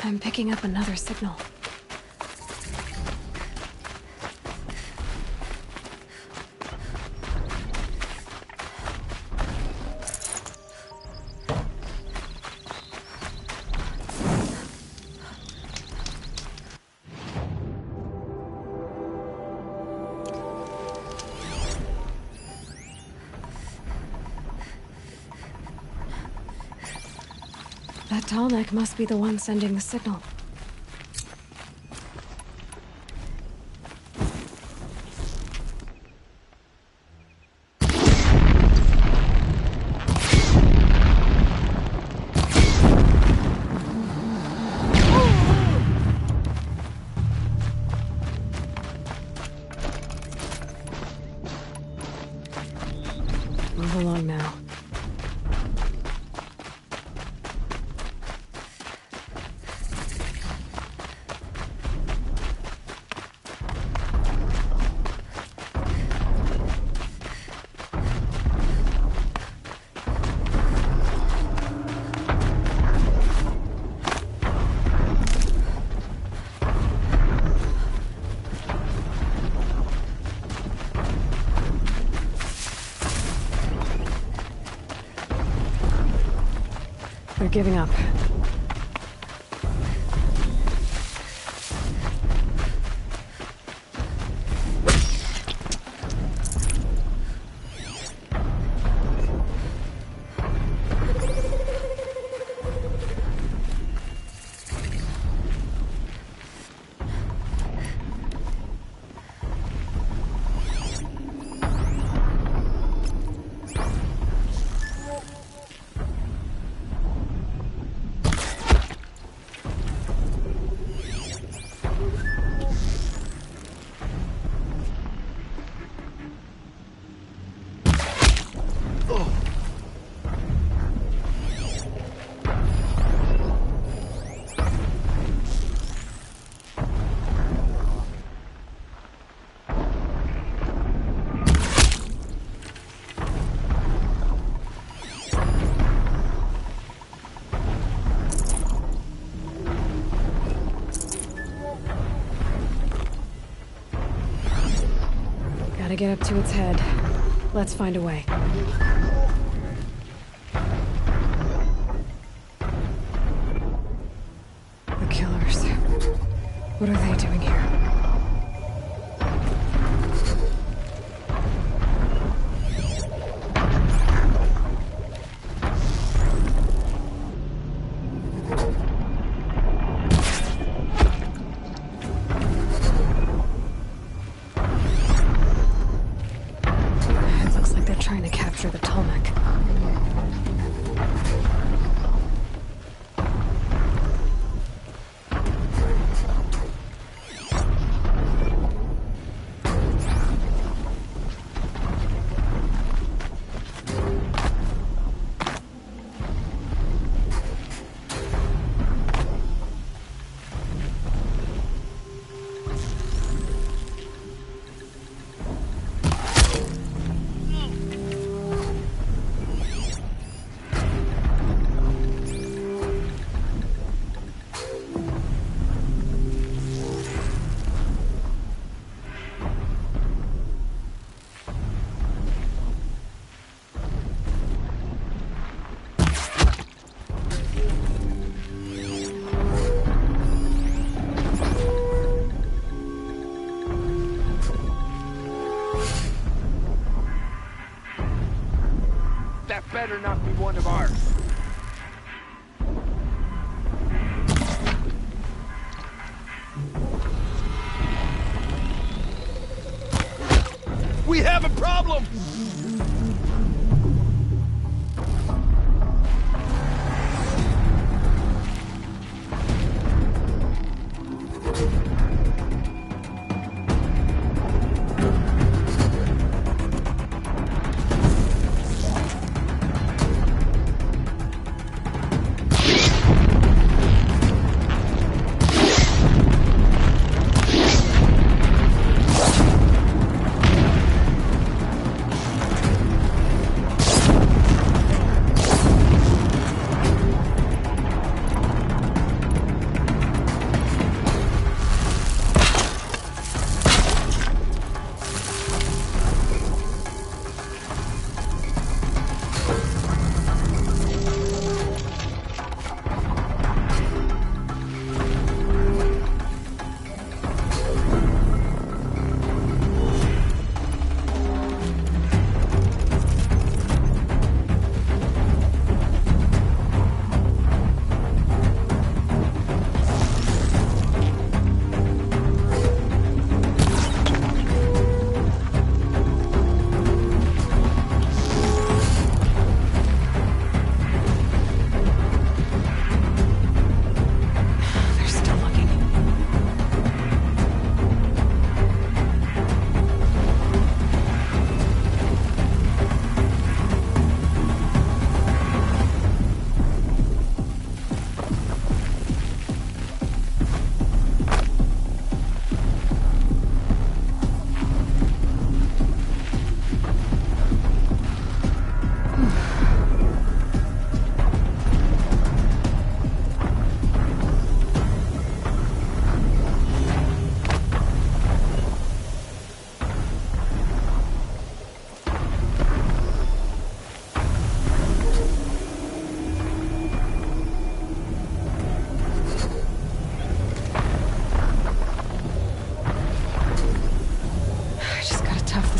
I'm picking up another signal. That tall neck must be the one sending the signal. Move along now. They're giving up. Gotta get up to its head. Let's find a way. The killers. What are they doing here? Trying to capture the Tolmec. That better not be one of ours. We have a problem!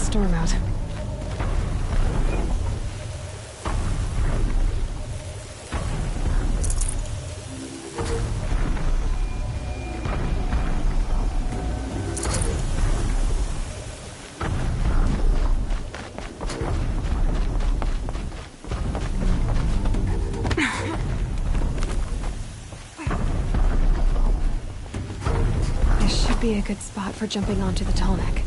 storm out. This should be a good spot for jumping onto the tall neck.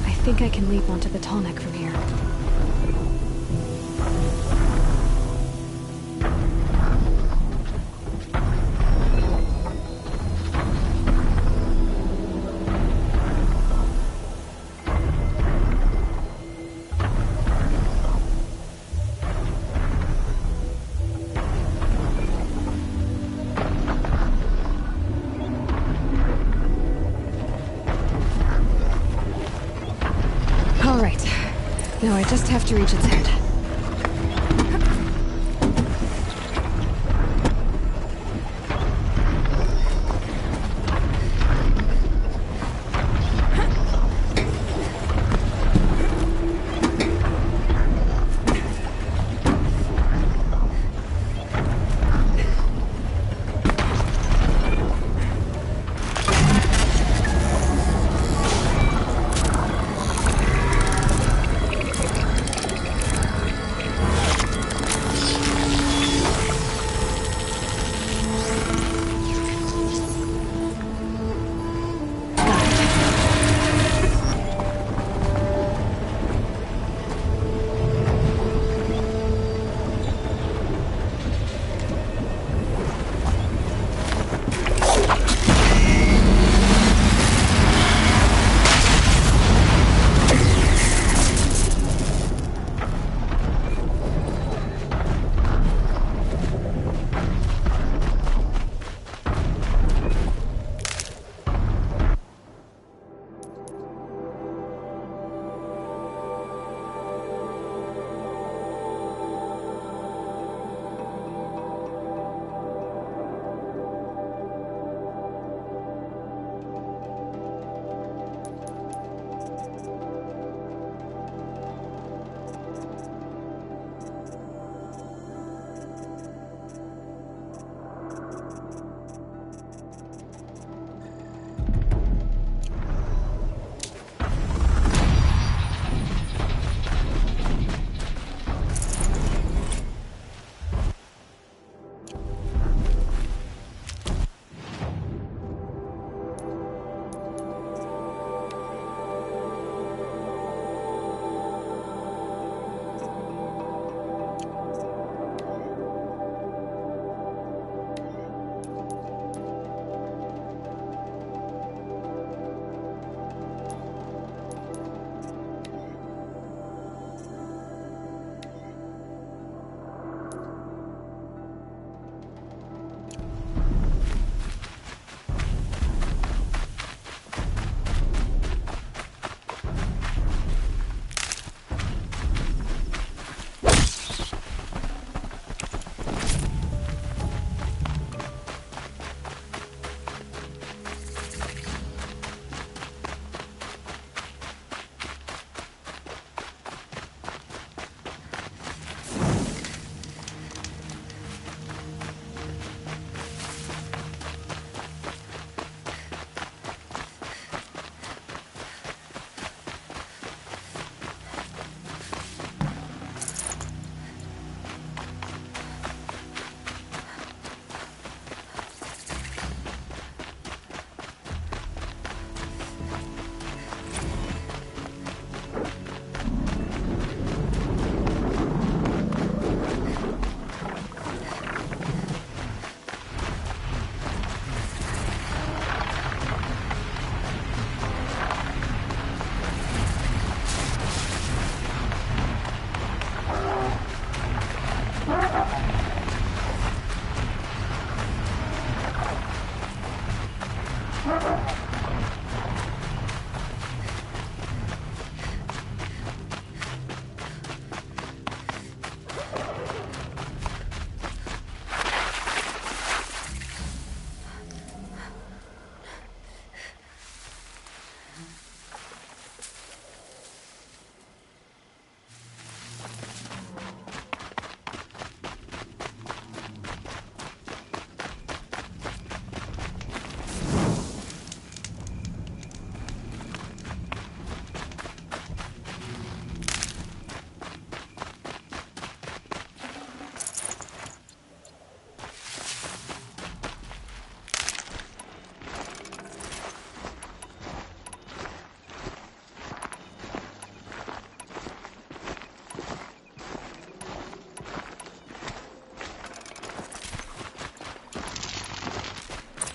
I think I can leap onto the tall neck from here. No, I just have to reach its head.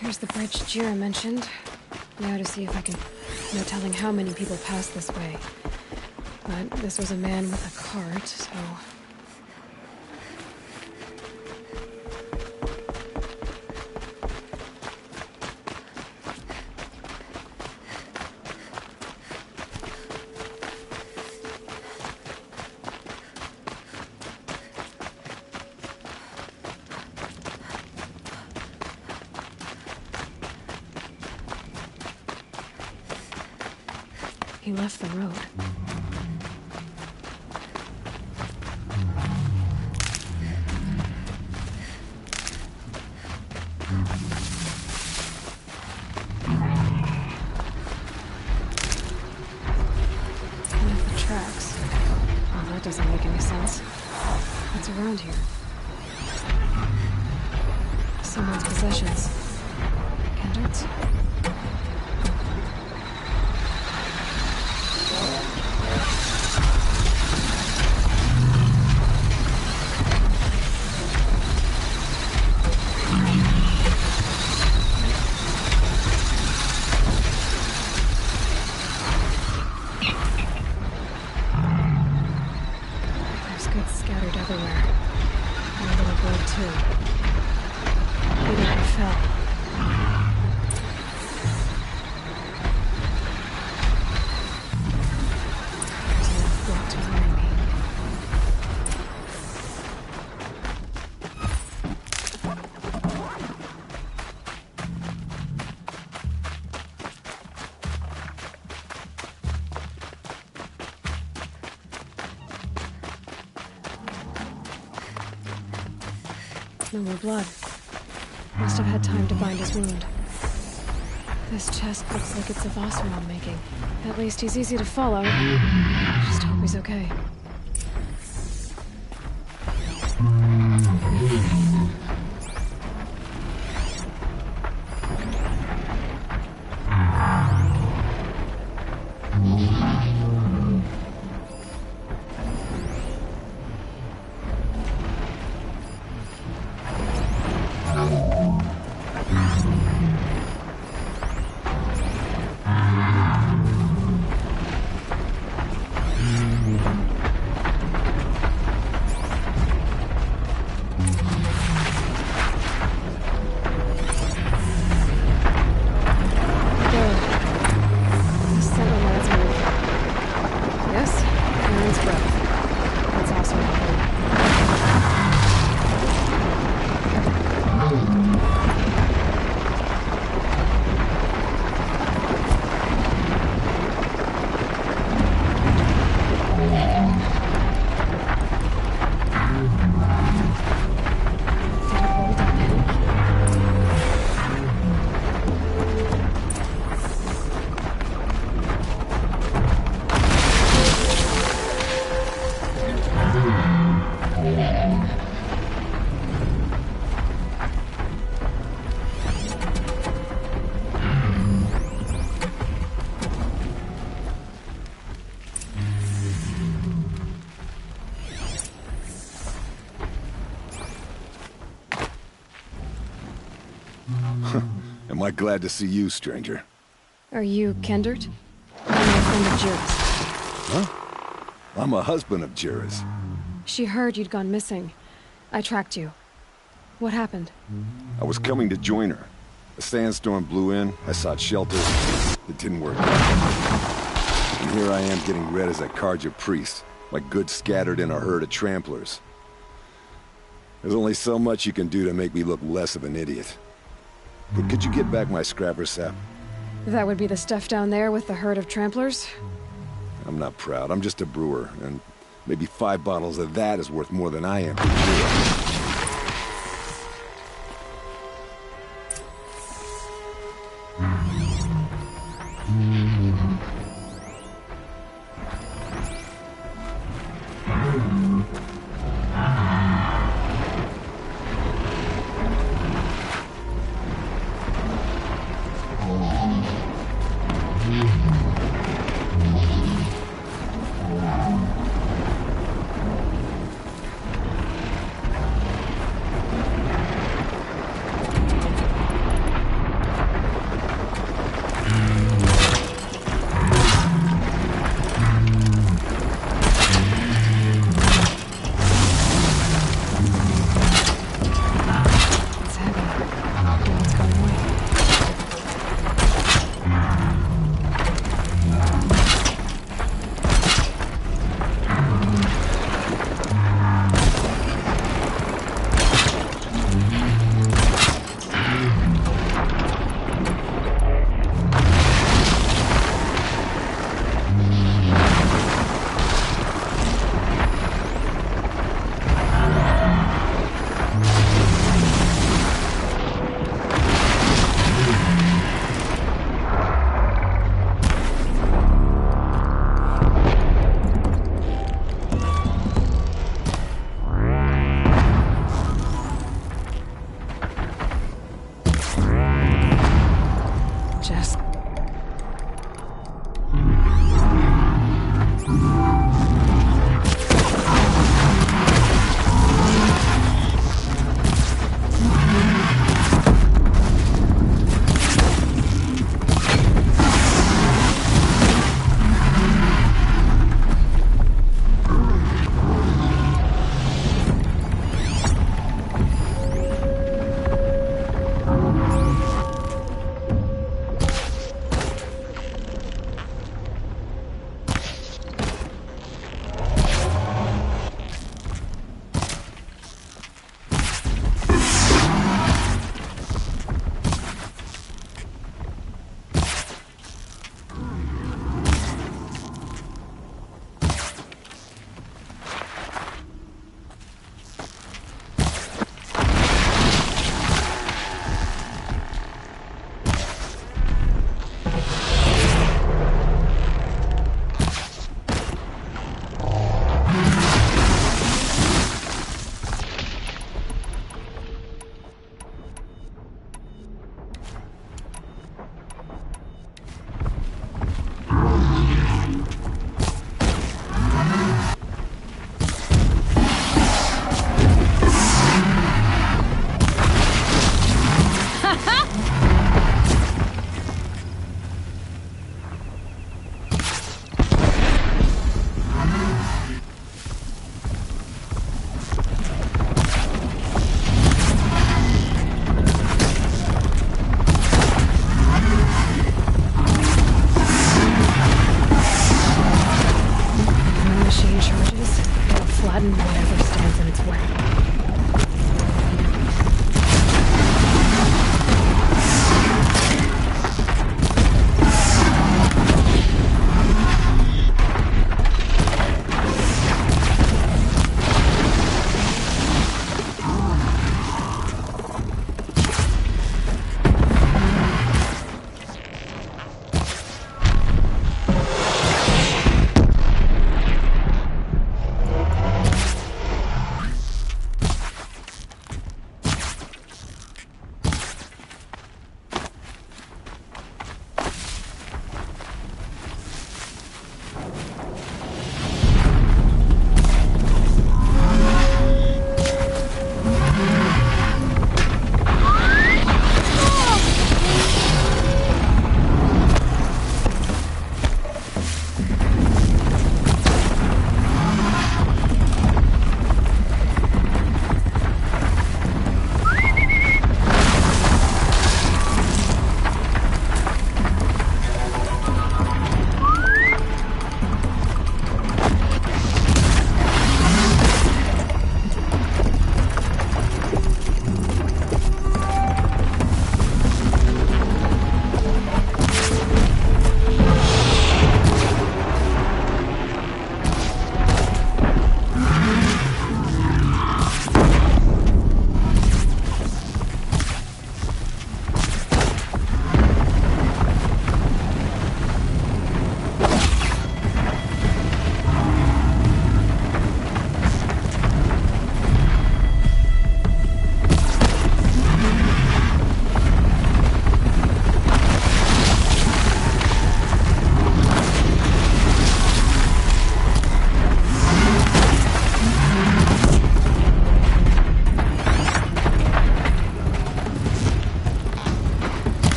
Here's the bridge Jira mentioned. Now to see if I can... No telling how many people pass this way. But this was a man with a cart, so... He left the road. Left the tracks. Oh, that doesn't make any sense. What's around here? Someone's possessions. Kendrick's? No more blood. Must have had time to bind his wound. This chest looks like it's of Oseram making. At least he's easy to follow. Just hope he's okay. Am I glad to see you, stranger? Are you Kendert? I'm a friend of Jira's. Huh? I'm a husband of Jira's. She heard you'd gone missing. I tracked you. What happened? I was coming to join her. A sandstorm blew in, I sought shelter. It didn't work out. And here I am getting read as a Karja priest, my goods scattered in a herd of tramplers. There's only so much you can do to make me look less of an idiot. But could you get back my scrapper sap? That would be the stuff down there with the herd of tramplers? I'm not proud, I'm just a brewer, and maybe 5 bottles of that is worth more than I am to Jira.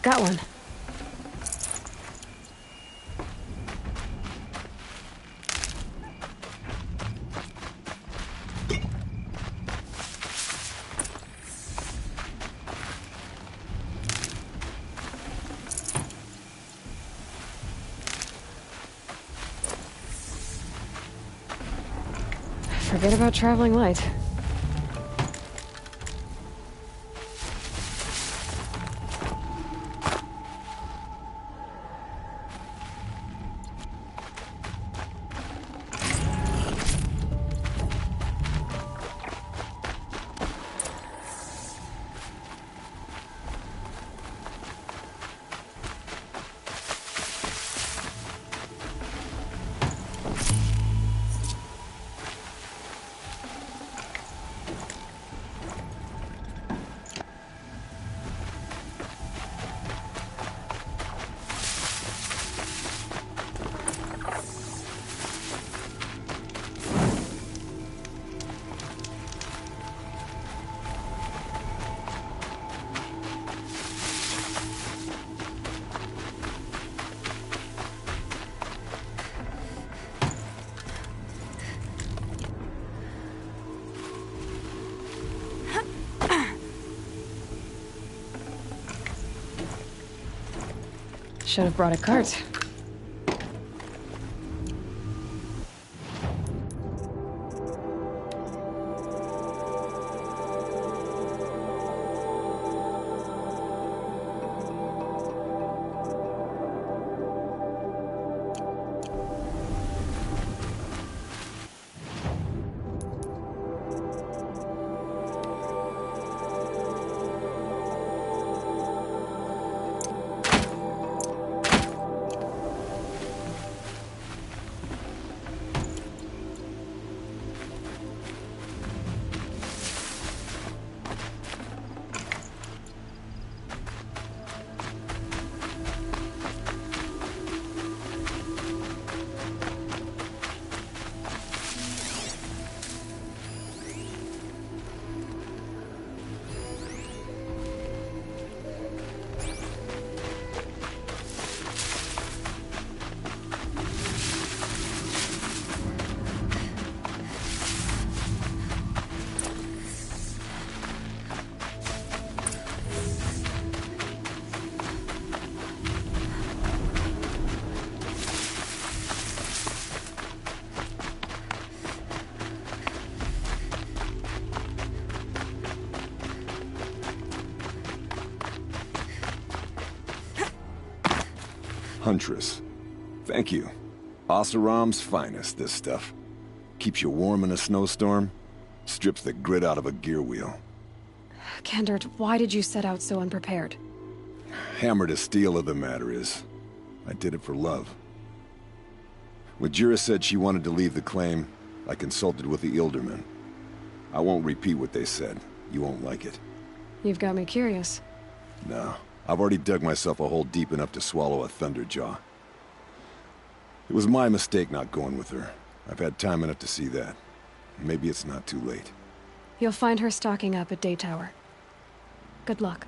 Got one. Forget about traveling light. Should have brought a cart. Huntress. Thank you. Oseram's finest, this stuff. Keeps you warm in a snowstorm, strips the grit out of a gear wheel. Kendert, why did you set out so unprepared? Hammer to steel of the matter is, I did it for love. When Jira said she wanted to leave the claim, I consulted with the Ildermen. I won't repeat what they said. You won't like it. You've got me curious. No. I've already dug myself a hole deep enough to swallow a thunderjaw. It was my mistake not going with her. I've had time enough to see that. Maybe it's not too late. You'll find her stocking up at Day Tower. Good luck.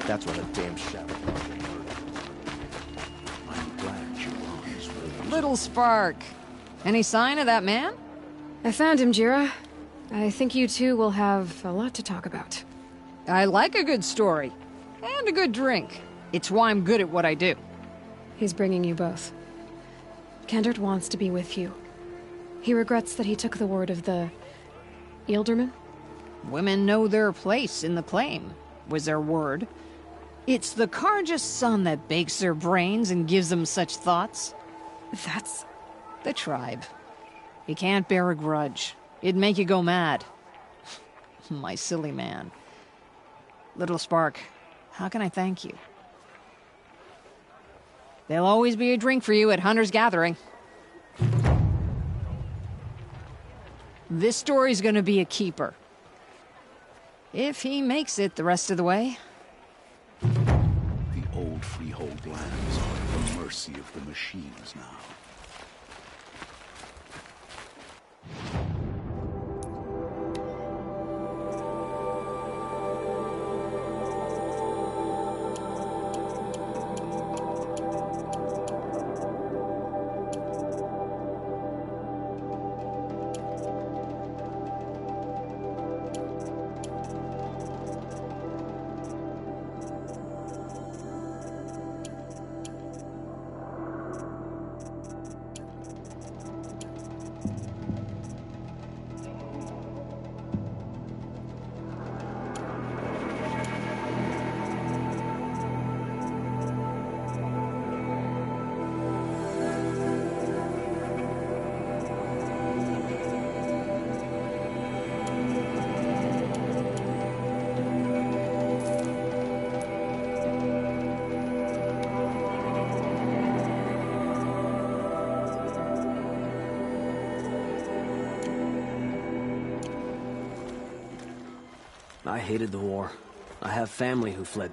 That's what a damn shadow. I'm glad Jiran's with us. Little spark. Any sign of that man? I found him, Jira. I think you two will have a lot to talk about. I like a good story. And a good drink. It's why I'm good at what I do. He's bringing you both. Kendrick wants to be with you. He regrets that he took the word of the... Ealderman? Women know their place in the claim, was their word. It's the Carja's son that bakes their brains and gives them such thoughts. That's... the tribe. You can't bear a grudge. It'd make you go mad. My silly man. Little Spark, how can I thank you? There'll always be a drink for you at Hunter's Gathering. This story's gonna be a keeper. If he makes it the rest of the way. The old freehold lands are at the mercy of the machines now. I hated the war. I have family who fled.